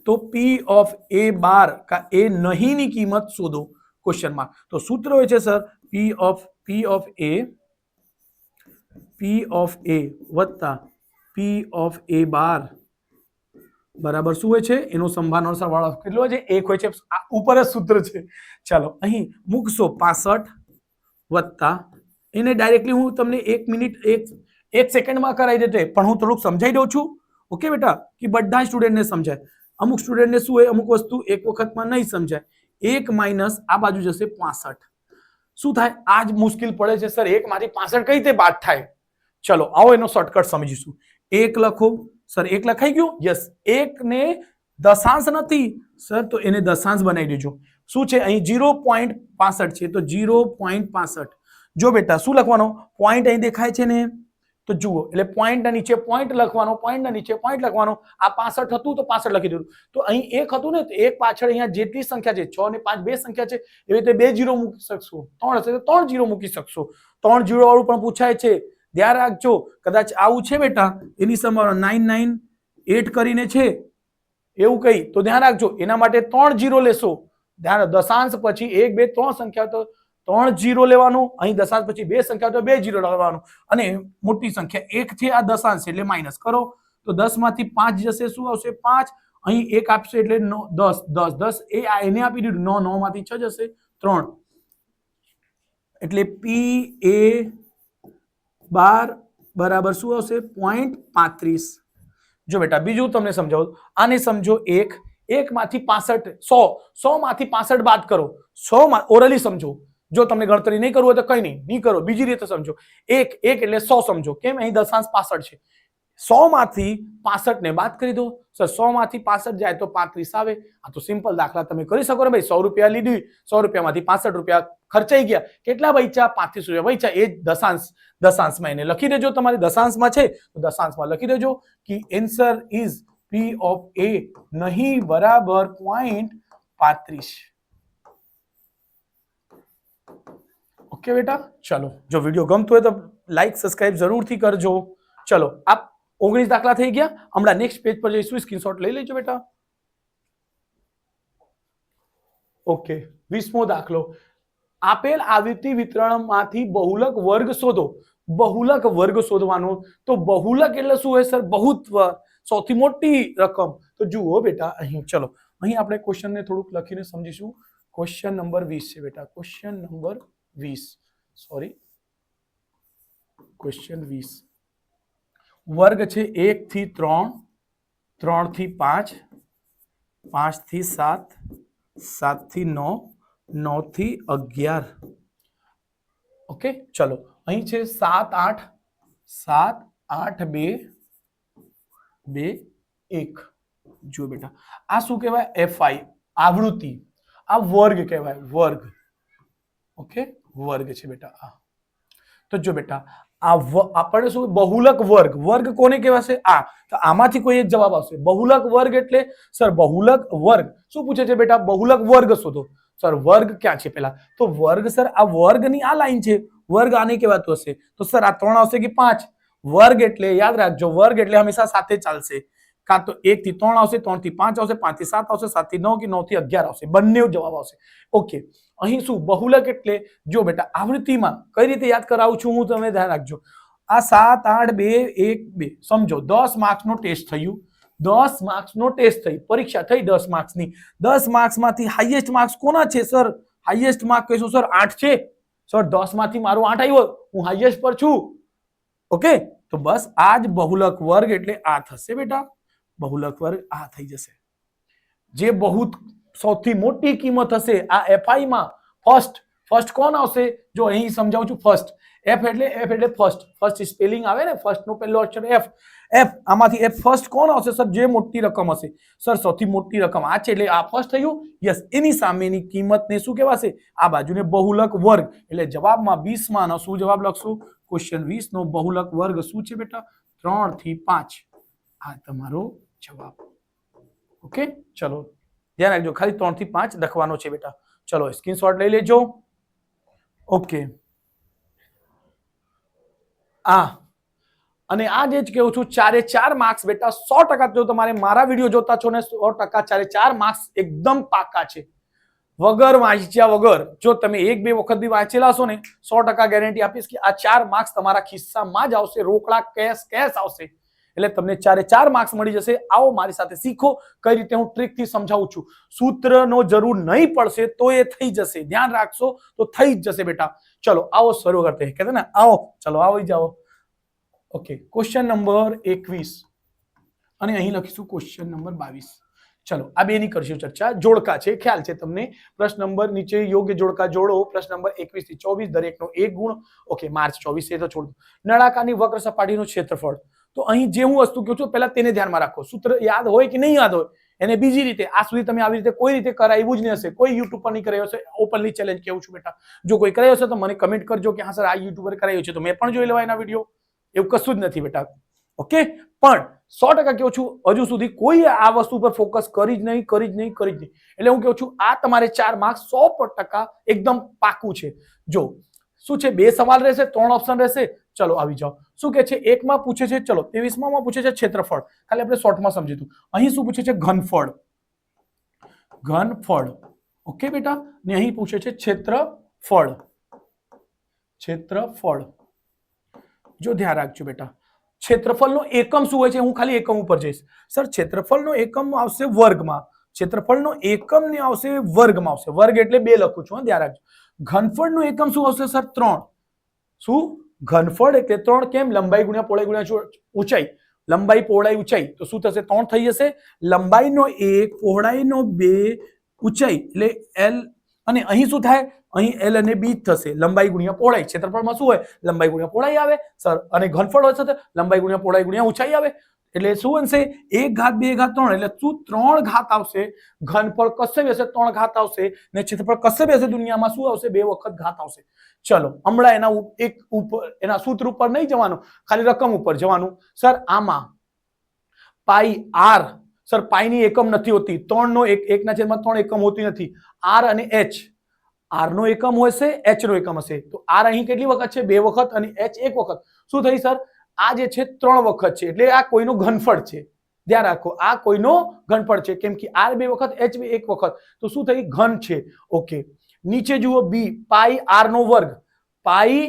તો P(A12) કા એ નહીં ની કિંમત શોધો ક્વેશ્ચનમાં. તો સૂત્ર હોય છે સર P(A) વત્તા P(A12) બરાબર શું હોય છે? એનો સંભાવનાનો સરવાળો કેટલો હોય છે? 1 હોય છે. આ ઉપર જ સૂત્ર છે. ચાલો અહીં મૂકશો 65 વત્તા એને ડાયરેક્ટલી હું તમને 1 મિનિટ 1 સેકન્ડમાં કરાવી દેતો, પણ હું થોડુંક સમજાઈ દઉં છું. ઓકે બેટા, કે બધા સ્ટુડન્ટને સમજાય. અમુક સ્ટુડન્ટને શું હોય, અમુક વસ્તુ એક વખતમાં નહીં સમજાય. 1 માઇનસ આ બાજુ જશે 65. શું થાય? આ જ મુશ્કેલ પડે છે સર, 1 માંથી 65 કઈ રીતે બાદ થાય? ચલો આવો એનો શોર્ટકટ સમજીશું. 1 લખો સર. 1 લખાઈ ગયું? યસ. 1 ને દશાંશ નથી સર, તો એને દશાંશ બનાવી દેજો. શું છે અહીં? 0.65 છે, તો 0.65. જો બેટા શું લખવાનો? પોઈન્ટ અહીં દેખાય છે ને, તો જુઓ, એટલે પોઈન્ટના નીચે પોઈન્ટ લખવાનો, પોઈન્ટના નીચે પોઈન્ટ લખવાનો. આ 65 હતું તો 65 લખી દીધું. તો અહીં 1 હતું ને, તો 1 પાછળ અહીંયા જેટલી સંખ્યા છે 6 ને 5 બે સંખ્યા છે, એવી રીતે 2 0 મૂકી શકશો. 3 હશે તો 3 0 મૂકી શકશો. 3 0 વાળું પણ પૂછાય છે. ધ્યાન રાખજો. કદાચ આવું છે બેટા, એની સંભાવના 998 કરીને છે એવું કઈ, તો ધ્યાન રાખજો. એના માટે 3 0 લેશો. ધ્યાન, દશાંશ પછી 1 2 3 સંખ્યા તો 3 0 લેવાનું. અહીં દશાંશ પછી 2 સંખ્યા તો 2 0 લેવાનું. અને મોટી સંખ્યા 1 છે, આ દશાંશ એટલે માઇનસ કરો તો 10 માંથી 5 જશે. શું આવશે? 5. અહીં 1 આપશે એટલે 10 10 10 એ એને આપી દીધું. 9 9 માંથી 6 જશે 3. એટલે PA12 બરાબર શું આવશે? 0.35. જો બેટા બીજું તમને સમજાવું. આને સમજો. 1 માંથી 65 100 માંથી 65 બાદ કરો. 100 ઓરલી સમજો. જો તમને ગણતરી નહીં કરવું હોય તો કઈ નહીં કરો. બીજી રીતે સમજો. 1 એટલે 100 સમજો. કેમ? અહીં દશાંશ 65 છે. 100 માંથી 65 ને બાદ કરી દો સર 100 માંથી 65 જાય તો 35 આવે આ તો સિમ્પલ દાખલા તમે કરી શકો ને ભાઈ 100 રૂપિયા લીધી 100 રૂપિયામાંથી 65 રૂપિયા ખર્ચાઈ ગયા કેટલા બચ્યા 35 રૂપિયા બચ્યા એ દશાંશમાં એને લખી દેજો તમારે દશાંશમાં છે તો દશાંશમાં લખી દેજો કે answer is P of A નહીં બરાબર 0.35 ઓકે બેટા ચલો જો વિડિયો ગમતો હોય તો લાઈક સબસ્ક્રાઇબ જરૂરથી કરજો ચલો આપ 19 દાખલા થઈ ગયા હમણાં નેક્સ્ટ પેજ પર જઈશું સ્ક્રીનશોટ લઈ લેજો બેટા ઓકે 20મો દાખલો આપેલ આવૃત્તિ વિતરણમાંથી બહુલક વર્ગ શોધો બહુલક વર્ગ શોધવાનો તો બહુલક એટલે શું હોય સર બહુત્વ સૌથી મોટી રકમ તો જુઓ બેટા અહીં ચલો અહીં આપણે ક્વેશ્ચન ને થોડુંક લખીને સમજીશું ક્વેશ્ચન નંબર 20 છે બેટા ક્વેશ્ચન નંબર 20 સોરી ક્વેશ્ચન 20 વર્ગ છે 1 થી 3 3 થી 5 5 થી 7 7 થી 9 9 થી 11 ઓકે ચલો અહીં છે 7 8 7 8 2 2 1 જો બેટા આ શું કહેવાય FI આવૃત્તિ આ વર્ગ કહેવાય વર્ગ ઓકે વર્ગ છે બેટા આ તો જો બેટા આ આપણે શું બહુલક વર્ગ વર્ગ કોને કહેવાશે આ તો આમાંથી કોઈ એક જવાબ આવશે બહુલક વર્ગ એટલે સર બહુલક વર્ગ શું પૂછે છે બેટા બહુલક વર્ગ શોધો સર વર્ગ ક્યાં છે પેલા તો વર્ગ સર આ વર્ગની આ લાઈન છે વર્ગ આને કહેવાતું હશે તો સર આ 3 આવશે કે 5 વર્ગ એટલે યાદ રાખજો વર્ગ એટલે હંમેશા સાથે ચાલશે કાં તો 1 થી 3 આવશે 3 થી 5 આવશે 5 થી 7 આવશે 7 થી 9 કે 9 થી 11 આવશે બંને જવાબ આવશે ઓકે અહીં શું બહુલક એટલે જો બેટા આવૃત્તિમાં કઈ રીતે યાદ કરાવું છું હું તમે ધ્યાન રાખજો આ 7 8 2 1 2 સમજો 10 માર્ક્સનો ટેસ્ટ થયું 10 માર્ક્સનો ટેસ્ટ થઈ પરીક્ષા થઈ 10 માર્ક્સની 10 માર્ક્સમાંથી હાઈએસ્ટ માર્ક્સ કોના છે સર હાઈએસ્ટ માર્ક કહીશું સર 8 છે સર 10 માંથી મારો 8 આવ્યો હું હાઈએસ્ટ પર છું ઓકે તો બસ આ જ બહુલક વર્ગ એટલે આ થશે બેટા બહુલક વર્ગ આ થઈ જશે જે બહુ સૌથી મોટી કિંમત હશે આ FI માં ફર્સ્ટ કોણ આવશે જો અહીં સમજાવું છું ફર્સ્ટ F એટલે ફર્સ્ટ સ્પેલિંગ આવે ને ફર્સ્ટ નો પહેલો અક્ષર F આમાંથી F ફર્સ્ટ કોણ આવશે સર જે મોટી રકમ હશે સર સૌથી મોટી રકમ આ છે એટલે આ ફર્સ્ટ થયું યસ એની સામેની કિંમતને શું કહેવાશે આ બાજુને બહુલક વર્ગ એટલે જવાબમાં 20 માં શું જવાબ લખશું ક્વેશ્ચન 20 નો બહુલક વર્ગ શું છે બેટા 3 થી 5 આ તમારો જવાબ ઓકે ચલો ધ્યાન રાખજો ખાલી 3 થી 5 લખવાનો છે બેટા ચલો સ્ક્રીનશોટ લઈ લેજો ઓકે અને આ જે કેવું છું 4 માર્ક્સ બેટા 100% જો તમારે મારા વિડીયો જોતા છો ને 100% 4 માર્ક્સ એકદમ પાકા છે વગર વાંચ્યા વગર જો તમે 1-2 વખત બી વાંચેલા છો ને 100% ગેરંટી આપીશ કે આ 4 માર્ક્સ તમારા ખિસ્સામાં જ આવશે રોકડા કેશ આવશે એટલે તમને 4 માર્ક્સ મળી જશે આવો મારી સાથે શીખો કઈ રીતે હું ટ્રીક થી સમજાવું છું સૂત્રનો જરૂર નહીં પડશે તો એ થઈ જશે ધ્યાન રાખશો તો થઈ જ જશે બેટા ચલો આવો શરૂ કરते हैं कहते हैं ना आओ चलो આવી જાઓ ઓકે ક્વેશ્ચન નંબર 21 અને અહીં લખીશું ક્વેશ્ચન નંબર 22 ચલો આ બેની કરશું ચર્ચા જોડકા છે ખ્યાલ છે તમને પ્રશ્ન નંબર નીચે યોગ્ય જોડકા જોડો પ્રશ્ન નંબર 21 થી 24 દરેકનો એક ગુણ ઓકે માર્ચ 24 એ તો છોડ દો નળાકારની વક્ર સપાટીનું ક્ષેત્રફળ તો અહીં જે હું વસ્તુ કહું છું પહેલા તેને ધ્યાનમાં રાખો સૂત્ર યાદ હોય કે નહીં યાદ હોય એને બીજી રીતે આ સુધી તમે આવી રીતે કોઈ રીતે કરાવ્યું જ નહીં હશે કોઈ યુટ્યુબ પર નહીં કરાયો હશે ઓપનલી ચેલેન્જ કેવું છું બેટા જો કોઈ કરાયો હશે તો મને કમેન્ટ કરજો કે હા સર આ યુટ્યુબર કરાયો છે તો મેં પણ જોઈ લેવા એના વિડીયો એવું કશું જ નથી બેટા ઓકે પણ 100% કહું છું હજુ સુધી કોઈ આ વસ્તુ પર ફોકસ કરી જ નહીં એટલે હું કહું છું આ તમારે 4 માર્ક્સ 100% એકદમ પાકું છે જો શું છે 2 સવાલ રહેશે 3 ઓપ્શન રહેશે ચલો આવી જાઓ શું કે છે એકમાં પૂછે છે ચલો 23માં પૂછે છે ક્ષેત્રફળ ખાલી આપણે શોર્ટમાં સમજીશું અહીં શું પૂછે છે ઘનફળ ઓકે બેટા ને અહીં પૂછે છે ક્ષેત્રફળ જો ધ્યાન રાખજો બેટા ક્ષેત્રફળનો એકમ શું હોય છે હું ખાલી એકમ ઉપર જઈશ સર ક્ષેત્રફળનો એકમ આવશે વર્ગમાં ક્ષેત્રફળનો એકમ ને આવશે વર્ગમાં આવશે વર્ગ એટલે 2 લખું છું ધ્યાન રાખજો ઘનફળનો એકમ શું આવશે સર 3 શું ઘનફળ એટલે 3 કેમ લંબાઈ ગુણ્યા પહોળાઈ ગુણ્યા ઊંચાઈ લંબાઈ પહોળાઈ ઊંચાઈ તો શું થશે 3 થઈ જશે લંબાઈનો 1 પહોળાઈનો 2 ઊંચાઈ એટલે L અને અહીં શું થાય અહીં L અને B થશે, લંબાઈ ગુણ્યા પહોળાઈ. ક્ષેત્રફળમાં શું હોય? લંબાઈ ગુણ્યા પહોળાઈ આવે સર. અને ઘનફળ હોય છે લંબાઈ ગુણ્યા પહોળાઈ ગુણ્યા ઊંચાઈ આવે. એટલે શું બનશે? 1 ઘાત 2 ઘાત 3 એટલે શું 3 ઘાત આવશે. ઘનફળ કશે બી હશે 3 ઘાત આવશે ને ક્ષેત્રફળ કશે બી હશે દુનિયામાં શું આવશે? 2 વખત ઘાત આવશે. ચલો હમણાં એના એક ઉપર એના સૂત્ર ઉપર નહીં જવાનું, ખાલી રકમ ઉપર જવાનું. સર આમાં પાઈ આર, સર પાઈ ની એકમ નથી હોતી, 3 નો 1/3 એકમ હોતી નથી. આર અને એચ, આર નો એકમ હોય છે, એચ નો એકમ હશે. તો આર અહીં કેટલી વખત છે? 2 વખત અને એચ 1 વખત. શું થઈ સર? આ જે છે 3 વખત છે એટલે આ કોઈનો ઘનફળ છે. ધ્યાન રાખો, આ કોઈનો ઘનફળ છે કેમ કે આર 2 વખત, એચ 1 વખત. તો શું થઈ? ઘન છે. ઓકે, નીચે જુઓ બી, પાઈ આર નો વર્ગ. પાઈ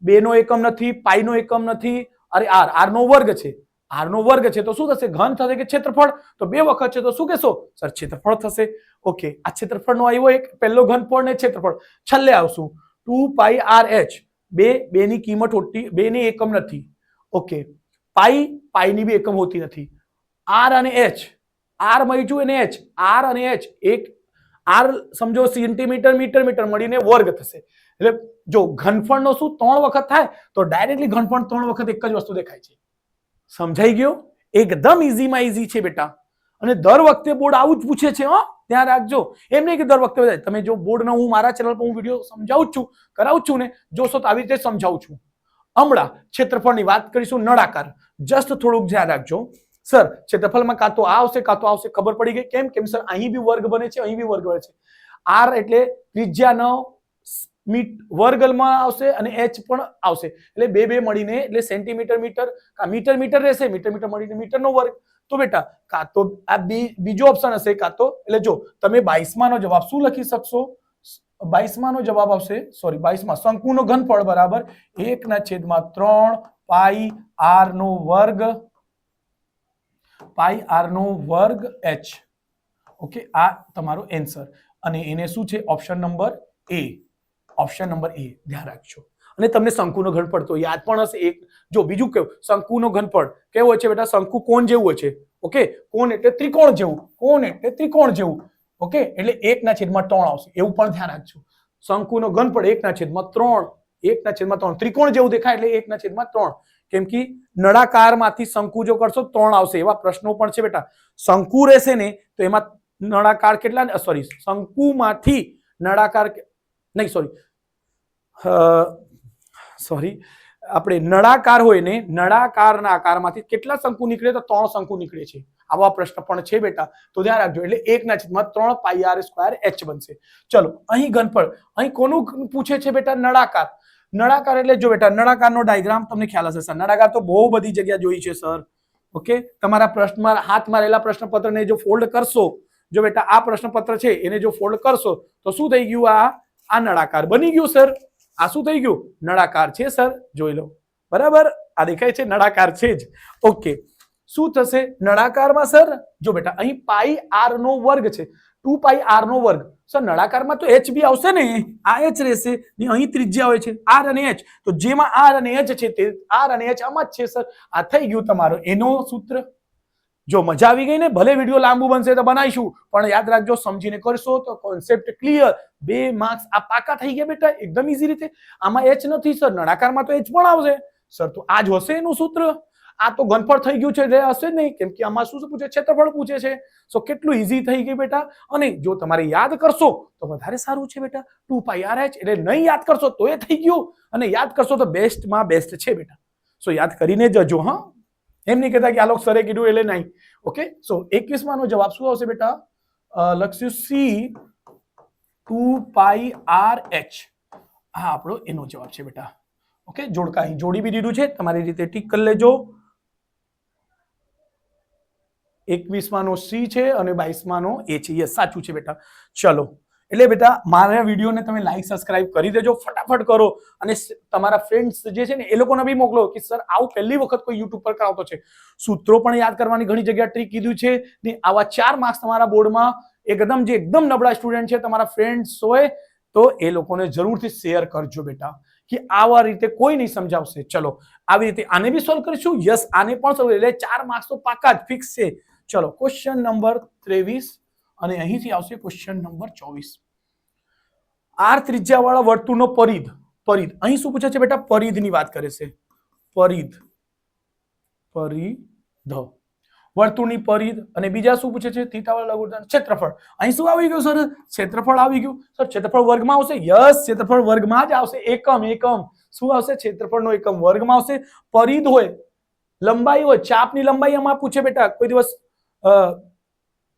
2 નો એકમ નથી, પાઈ નો એકમ નથી, અરે આર નો વર્ગ છે. આર નો વર્ગ છે તો શું થશે? ઘન થશે કે ક્ષેત્રફળ? તો 2 વખત છે તો શું કહેશો? સર ક્ષેત્રફળ થશે. ઓકે, આ ક્ષેત્રફળ નો આવ્યો એક પહેલો ઘનફળ ને ક્ષેત્રફળ. છેલ્લે આવશું 2 પાઈ આર એચ. 2 ની કિંમત હોતી, 2 ની એકમ નથી. ઓકે, પાઈ ની બી એકમ હોતી નથી. આર અને એચ, આર મળ્યું અને એચ, આર અને એચ એક, આર સમજો સેન્ટીમીટર, મીટર, મીટર મળીને વર્ગ થશે. એટલે જો ઘનફળ નો શું 3 વખત થાય તો ડાયરેક્ટલી ઘનફળ 3 વખત એક જ વસ્તુ દેખાય છે. સમજાઈ ગયો? એકદમ ઈઝીમાં ઈઝી છે બેટા. અને દર વખતે બોર્ડ આવું જ પૂછે છે. ધ્યાન રાખજો. એમ નહીં કે દર વખતે તમે જો બોર્ડ હું મારા ચેનલ પર હું વિડીયો સમજાવું છું, કરાવું છું ને, જોશો તો આવી રીતે સમજાવું છું. હમણાં ક્ષેત્રફળની વાત કરીશું. નળાકાર જસ્ટ થોડુંક ધ્યાન રાખજો. સર ક્ષેત્રફળમાં કાં તો આ આવશે કાં તો આવશે. ખબર પડી ગઈ કેમ? કેમ સર અહીં બી વર્ગ બને છે, અહીં બી વર્ગ બને છે. આર એટલે ત્રિજ્યાનો વર્ગમાં આવશે અને એચ પણ આવશે એટલે બે મળીને એટલે સેન્ટીમીટર મીટર, મીટર મીટર રહેશે, મીટર મીટર મળીને મીટરનો વર્ગ. તો બેટા કાં તો આ બીજો ઓપ્શન હશે કાં તો, એટલે જો તમે 22 નો જવાબ શું લખી શકશો? 22 નો જવાબ આવશે, સોરી 22 શંકુનો ઘનફળ બરાબર 1/3 પાઈ આર નો વર્ગ, પાઈ આર નો વર્ગ એચ. ઓકે, આ તમારો આન્સર. અને એને શું છે? ઓપ્શન નંબર એ. ઓપ્શન નંબર એ ધ્યાન રાખજો. અને તમને શંકુનો ઘનફળ તો યાદ પણ હશે. એક જો બીજું કેવું, શંકુનો ઘનફળ કેવો હોય છે બેટા? શંકુ કોણ જેવું હોય છે. ઓકે, કોણ એટલે ત્રિકોણ જેવું, કોણ એટલે ત્રિકોણ જેવું. ઓકે, એટલે 1/3 આવશે. એવું પણ ધ્યાન રાખજો. શંકુનો ઘનફળ 1/3, 1/3 ત્રિકોણ જેવું દેખાય એટલે 1/3. કેમ કે નળાકારમાંથી શંકુ જો કરશો 3 આવશે. એવા પ્રશ્નો પણ છે બેટા. શંકુ રહેશે ને તો એમાં નળાકાર કેટલા, સોરી શંકુમાંથી નળાકાર નહીં, સોરી આપણે નળાકાર હોય ને, નળાકારના આકારમાંથી કેટલા શંકુ નીકળે? તો 3 શંકુ નીકળે છે. આવા પ્રશ્ન પણ છે બેટા, તો ધ્યાન રાખજો. એટલે 1/3 પાઈ આર સ્ક્વેર એચ બનશે. ચલો અહીં ઘનફળ, અહીં કોનું પૂછે છે બેટા? નળાકાર. નળાકાર એટલે જો બેટા નળાકારનો ડાયાગ્રામ તમને ખ્યાલ હશે સર. નળાકાર તો બહુ બધી જગ્યા જોઈ છે સર. ઓકે, તમારા પ્રશ્નમાં હાથમાં રહેલા પ્રશ્નપત્રને જો ફોલ્ડ કરશો, જો બેટા આ પ્રશ્નપત્ર છે એને જો ફોલ્ડ કરશો તો શું થઈ ગયું? આ નળાકાર બની ગયું સર. આ શું થઈ ગયું? નળાકાર છે સર. જોઈ લો બરાબર. આ દેખાય છે નળાકાર છે જ. ઓકે, શું થશે નળાકારમાં સર? જો બેટા અહીં પાઈ આર નો વર્ગ છે, 2 પાઈ આર નો વર્ગ. સર નળાકારમાં તો એચ બી આવશે ને, આ એચ રહેશે ને અહીં ત્રિજ્યા હોય છે આર અને એચ. તો જેમાં આર અને એચ છે તે આર અને એચ આમાં જ છે સર. આ થઈ ગયું તમારો એનો સૂત્ર. જો મજા આવી ગઈ ને, ભલે વિડીયો લાંબુ બનશે તો બનાવીશું પણ યાદ રાખજો, સમજીને કરશો તો કોન્સેપ્ટ ક્લિયર. 2 માર્ક્સ આ પાકા થઈ ગયા બેટા એકદમ ઈઝી રીતે. આમાં એચ નથી સર, નળાકારમાં તો એચ પણ આવશે સર. તો આ જ હશે એનું સૂત્ર. આ તો ઘનફળ થઈ ગયું છે એટલે હશે જ નહીં, કેમ કે આમાં શું પૂછે? ક્ષેત્રફળ પૂછે છે. સો કેટલું ઈઝી થઈ ગયું બેટા. અને જો તમારે યાદ કરશો તો વધારે સારું છે બેટા. 2 પાઈ આર એચ એટલે નહીં યાદ કરશો તો એ થઈ ગયું, અને યાદ કરશો તો બેસ્ટમાં બેસ્ટ છે બેટા. સો યાદ કરીને જજો. હા, એમ નહીં કહેતા કે આ લોકો સરે કીધું એટલે નહીં. ઓકે, સો 21 નો જવાબ શું આવશે બેટા? લખશું સી 2 પાઈ આર એચ. હા, આપણો એનો જવાબ છે બેટા. ઓકે, જોડકા અહીં જોડી બી દીધું છે, તમારી રીતે ટીક કરી લેજો. 21 નો સી છે અને 22 નો એ છે. યસ, સાચું છે બેટા. ચલો, એટલે બેટા મારા વિડીયોને તમે લાઈક સબસ્ક્રાઇબ કરી દેજો, ફટાફટ કરો. અને તમારા ફ્રેન્ડ્સ જે છે ને એ લોકોને બી મોકલો કે સર આવું પહેલી વખત કોઈ યુટ્યુબ પર કરાવતો છે. સૂત્રો પણ યાદ કરવાની ઘણી જગ્યા ટ્રીક કીધું છે ને. આવા 4 માર્ક્સ તમારા બોર્ડમાં એકદમ જે એકદમ નબળા સ્ટુડન્ટ છે તમારા ફ્રેન્ડ્સ હોય તો એ લોકોને જરૂરથી શેર કરજો બેટા, કે આવા રીતે કોઈ નહીં સમજાવશે. ચલો આવી રીતે આને બી સોલ્વ કરીશું. યસ, આને પણ સોલ્વ, એટલે 4 માર્ક્સ તો પાકા જ ફિક્સ છે. ચલો ક્વેશ્ચન નંબર 23 અને અહીંથી આવશે ક્વેશ્ચન નંબર 24. આર ત્રિજ્યાવાળા વર્તુળનો પરિધ, પરિધ અહીં શું પૂછે છે બેટા? પરિધની વાત કરે છે. પરિધ, પરિધ વર્તુળની પરિધ. અને બીજા શું પૂછે છે? થીટાવાળા લઘુત્તમ ક્ષેત્રફળ. અહીં શું આવી ગયું સર? ક્ષેત્રફળ આવી ગયું. સર ક્ષેત્રફળ વર્ગમાં આવશે? યસ, ક્ષેત્રફળ વર્ગમાં જ આવશે. એકમ, એકમ શું આવશે? ક્ષેત્રફળનો એકમ વર્ગમાં આવશે. પરિધ હોય, લંબાઈ હોય, ચાપની લંબાઈ આમાં પૂછે બેટા. કોઈ દિવસ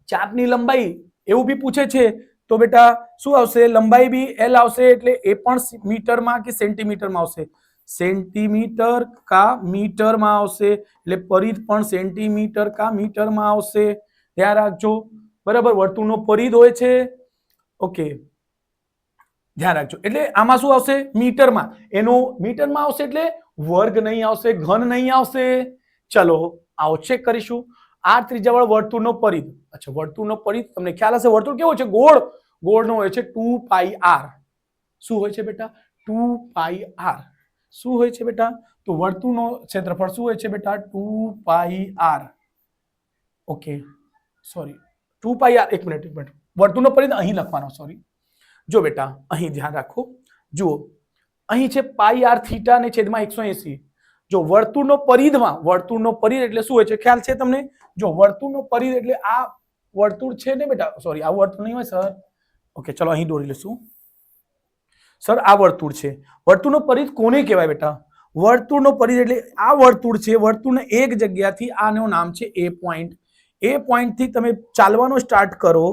ચાપની લંબાઈ એવું બી પૂછે છે તો બેટા શું આવશે? લંબાઈ બી એલ આવશે, એટલે એ પણ મીટરમાં કે સેન્ટીમીટરમાં આવશે. સેન્ટીમીટર કા મીટરમાં આવશે. એટલે પરિધ પણ સેન્ટીમીટર કા મીટરમાં આવશે. ધ્યાન રાખજો. બરાબર, વર્તુળનો પરિધ હોય છે. ઓકે, ધ્યાન રાખજો. એટલે આમાં શું આવશે? મીટરમાં. એનો મીટરમાં આવશે એટલે વર્ગ નહીં આવશે, ઘન નહીં આવશે. ચલો આવો ચેક કરીશું. આર ત્રિજ્યાવાળા વર્તુળનો પરિધ. અચ્છા, વર્તુળનો પરિધ તમને ખ્યાલ હશે. વર્તુળ કેવો છે? ગોળ. ગોળનો હોય છે 2 પાઈ આર. શું હોય છે બેટા? 2 પાઈ આર. શું હોય છે બેટા? તો વર્તુળનો ક્ષેત્રફળ શું હોય છે બેટા? 2 pi R. Okay, sorry, 2 pi R. એક મિનિટ. વર્તુળનો પરિધ અહીં લખવાનો. સોરી, જો બેટા અહીં ધ્યાન રાખો. જુઓ, અહીં છે પાઈ આર થીટા ને છેદમાં 180. જો વર્તુળનો પરિધમાં, વર્તુળનો પરિધ એટલે શું હોય છે ખ્યાલ છે તમને? જો વર્તુળનો પરિધ એટલે આ વર્તુળ છે ને બેટા, સોરી આ વર્તુળ નહીં હોય સર. ઓકે, ચલો અહીં દોરી લઈશું. સર આ વર્તુળ છે. વર્તુળનો પરિધ કોને કહેવાય બેટા? વર્તુળનો પરિધ એટલે આ વર્તુળ છે. વર્તુળને એક જગ્યાથી, આનું નામ છે એ પોઈન્ટ. એ પોઈન્ટ થી તમે ચાલવાનો સ્ટાર્ટ કરો.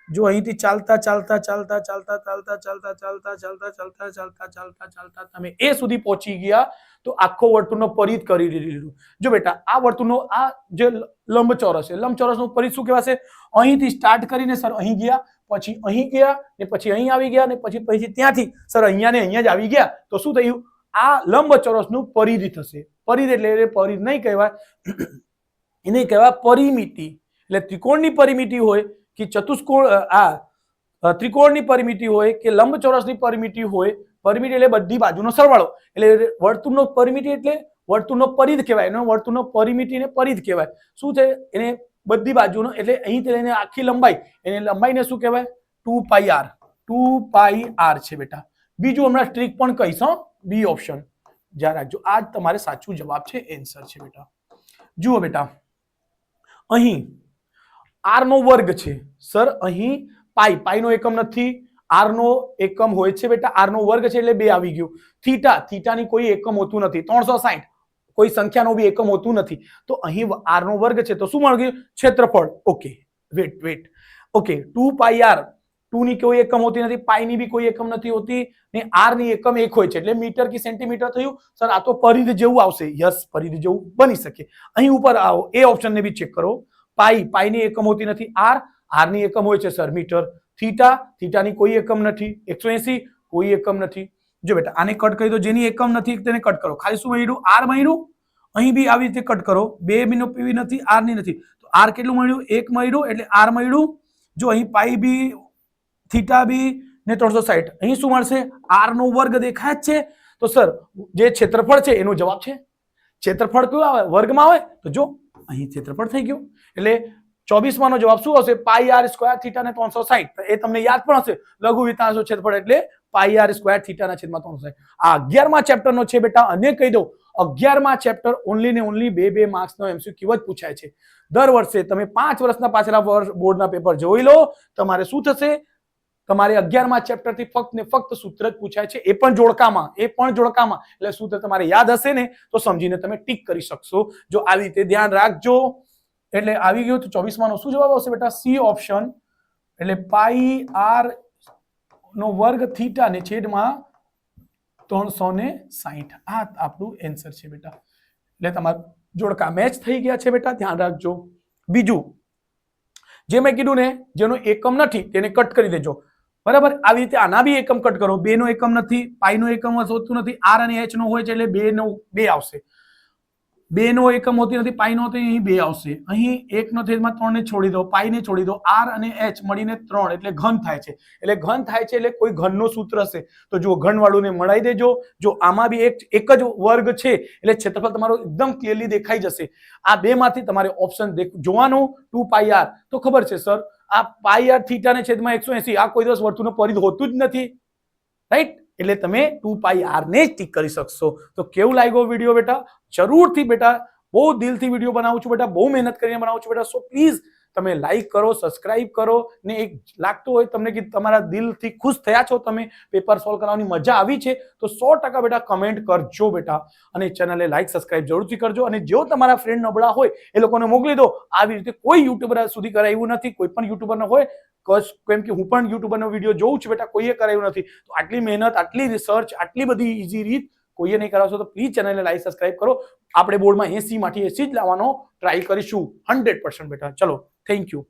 જો અહીંથી ચાલતા ચાલતા ચાલતા ચાલતા ચાલતા ચાલતા ચાલતા ચાલતા ચાલતા ચાલતા ચાલતા ચાલતા તમે એ સુધી પહોંચી ગયા તો આખો વર્તુળનો પરિધ કરી દીધું. જો બેટા આ વર્તુળનો આ જે લંબચોરસ છે, લંબચોરસનો પરિધ શું કહેવાશે? અહીંથી સ્ટાર્ટ કરીને સર અહીં ગયા, પછી અહીં ગયા, ને પછી અહીં આવી ગયા, ને પછી ત્યાંથી સર અહીંયા ને અહીંયા જ આવી ગયા. તો શું થયું? આ લંબચોરસનું પરિધ થશે. પરિધ એટલે પરિધ નહીં કહેવાય, એને કહેવાય પરિમિતિ. એટલે ત્રિકોણની પરિમિતિ હોય કે ચતુષ્કોણ, આ ત્રિકોણની પરિમિતિ હોય કે લંબચોરસની પરિમિતિ હોય, પરિમિતિ એટલે બધી બાજુનો સરવાળો. એટલે વર્તુળનો પરિમિતિ એટલે વર્તુળનો પરિધ કહેવાય. એનો વર્તુળનો પરિમિતિને પરિધ કહેવાય. શું છે? એને બધી બાજુનો, એટલે અહીંથી લઈને આખી લંબાઈ, એને લંબાઈને શું કહેવાય? 2 પાઈ આર. 2 પાઈ આર છે બેટા. બીજું હમણાં ટ્રીક પણ કહીશ. બી ઓપ્શન ધ્યાન રાખજો. આ તમારે સાચું જવાબ છે, એન્સર છે બેટા. જુઓ બેટા, અહીં આર નો વર્ગ છે સર. અહીં પાઈ, પાઈ નો એકમ નથી. આર નો એકમ હોય છે બેટા. આર નો વર્ગ છે એટલે 2 આવી ગયું. થીટા, થીટાની કોઈ એકમ હોતું નથી. 360 કોઈ સંખ્યાનો બી એકમ હોતું નથી. તો અહીં આર નો વર્ગ છે તો શું મળી ગયું? ક્ષેત્રફળ. Okay, wait. Okay, 2 pi R. 2 ની કોઈ એકમ હોતી નથી, પાઈ ની બી કોઈ એકમ નથી હોતી, ને આર ની એકમ 1 હોય છે એટલે મીટર કે સેન્ટીમીટર થયું. સર આ તો પરિધ જેવું આવશે. યસ, પરિધ જેવું બની શકે. અહીં ઉપર આવો, એ ઓપ્શન ને બી ચેક કરો. પાઈ, પાઈ ની એકમ હોતી નથી. આર, આર ની એકમ હોય છે સર મીટર. થીટા, થીટાની કોઈ એકમ નથી. 180 કોઈ એકમ નથી. જો બેટા આને કટ કરી દો. જેની એકમ નથી તેને કટ કરો. ખાલી શું મળ્યું? આર મળ્યું. અહીં બી આવી રીતે કટ કરો. 2 નો પીવી નથી, આર ની નથી. તો આર કેટલું મળ્યું? 1 મળ્યું એટલે આર મળ્યું. જો અહીં પાઈ બી, થીટા બી ને 360. અહીં શું મળશે? આર નો વર્ગ દેખાય જ છે. તો સર જે ક્ષેત્રફળ છે એનો જવાબ છે. ક્ષેત્રફળ કયું આવે? વર્ગમાં આવે. તો જો અહીં ક્ષેત્રફળ થઈ ગયું. એટલે 24 માંનો જવાબ શું હશે? પાઈ આર સ્ક્વેર થીટા ને 360. એ તમને યાદ પણ હશે. લઘુ વિતાંશનું ક્ષેત્રફળ એટલે પાઈ આર સ્ક્વેર થીટા ના છેદમાં 360. આ 11મા ચેપ્ટરનો છે બેટા. અને કહી દઉં 11મા ચેપ્ટર ઓનલી ને ઓનલી 2 માર્ક્સનો એમસીક્યુ જ પૂછાય છે. દર વર્ષે તમે 5 વર્ષના પાછલા બોર્ડના પેપર જોઈ લો. તમારે શું થશે? તમારે 11મા ચેપ્ટર થી ફક્ત ને ફક્ત સૂત્ર જ પૂછાય છે. એ પણ જોડકામાં. એટલે સૂત્ર તમારે યાદ હશે ને તો સમજીને તમે ટીક કરી શકશો. જો આવી રીતે ધ્યાન રાખજો. એટલે આવી ગયું. તો 24 માંનો શું જવાબ આવશે બેટા? C option. એટલે પાઈ આર નો વર્ગ થીટા ને છેદમાં 360. આ આપણું એન્સર છે બેટા. એટલે તમારું જોડકા મેચ થઈ ગયા છે બેટા. ધ્યાન રાખજો. બીજું જે મેં કીધું ને, જેનો એકમ નથી તેને કટ કરી દેજો. બરાબર, આવી રીતે આના બી એકમ કટ કરો. 2 નો એકમ નથી, પાઈ નો એકમ હોતું નથી, આર અને એચ નો હોય છે એટલે 2 આવશે. 2 નો એકમ હોતી નથી, પાઈ નો હોતી, અહીં 2 આવશે. અહીં 1 નો છેદમાં 3 ને છોડી દો, પાઈ ને છોડી દો. આર અને એચ મળીને 3 એટલે ઘન થાય છે. એટલે ઘન થાય છે એટલે કોઈ ઘનનો સૂત્ર હશે. તો જો ઘન વાળું ને મળાઈ દેજો. જો આમાં બી એક જ વર્ગ છે એટલે ક્ષેત્રફળ તમારું એકદમ ક્લિયરલી દેખાઈ જશે. આ 2 માંથી તમારે ઓપ્શન જોવાનું. 2 પાઈ આર તો ખબર છે સર, આ પાઈ આર થીટા ને છેદમાં 180. આ કોઈ દિવસ વર્તુળનો પરિધ હોતું જ નથી. રાઈટ? એટલે તમે 2πr ને જ ટીક કરી શકશો. તો કેવું લાગ્યો વિડીયો બેટા? જરૂરથી બેટા, બહુ દિલથી વિડીયો બનાવું છું બેટા, બહુ મહેનત કરીને બનાવું છું બેટા. સો પ્લીઝ તમે લાઈક કરો, સબસ્ક્રાઇબ કરો, ને એક લાગતું હોય તમને કે તમારા દિલથી ખુશ થયા છો, તમે પેપર સોલ્વ કરવાની મજા આવી છે, તો 100% બેટા કમેન્ટ કરજો બેટા. અને ચેનલને લાઈક સબસ્ક્રાઇબ જરૂરથી કરજો. અને જો તમારા ફ્રેન્ડ નબળા હોય એ લોકોને મોકલી દો. આવી રીતે કોઈ યુટ્યુબર સુધી કરાવ્યું નથી, કોઈ પણ યુટ્યુબરને હોય, કેમ કે હું પણ યુટ્યુબરનો વિડીયો જોઉં છું બેટા, કોઈએ કરાવ્યું નથી. તો આટલી મહેનત, આટલી રિસર્ચ, આટલી બધી ઇઝી રીત કોઈએ નહીં કરાવશો, તો પ્લીઝ ચેનલને લાઈક સબસ્ક્રાઇબ કરો. આપણે બોર્ડમાં 80 માંથી 80 જ લાવવાનો ટ્રાય કરીશું 100% બેટા. ચલો, થેન્ક યુ.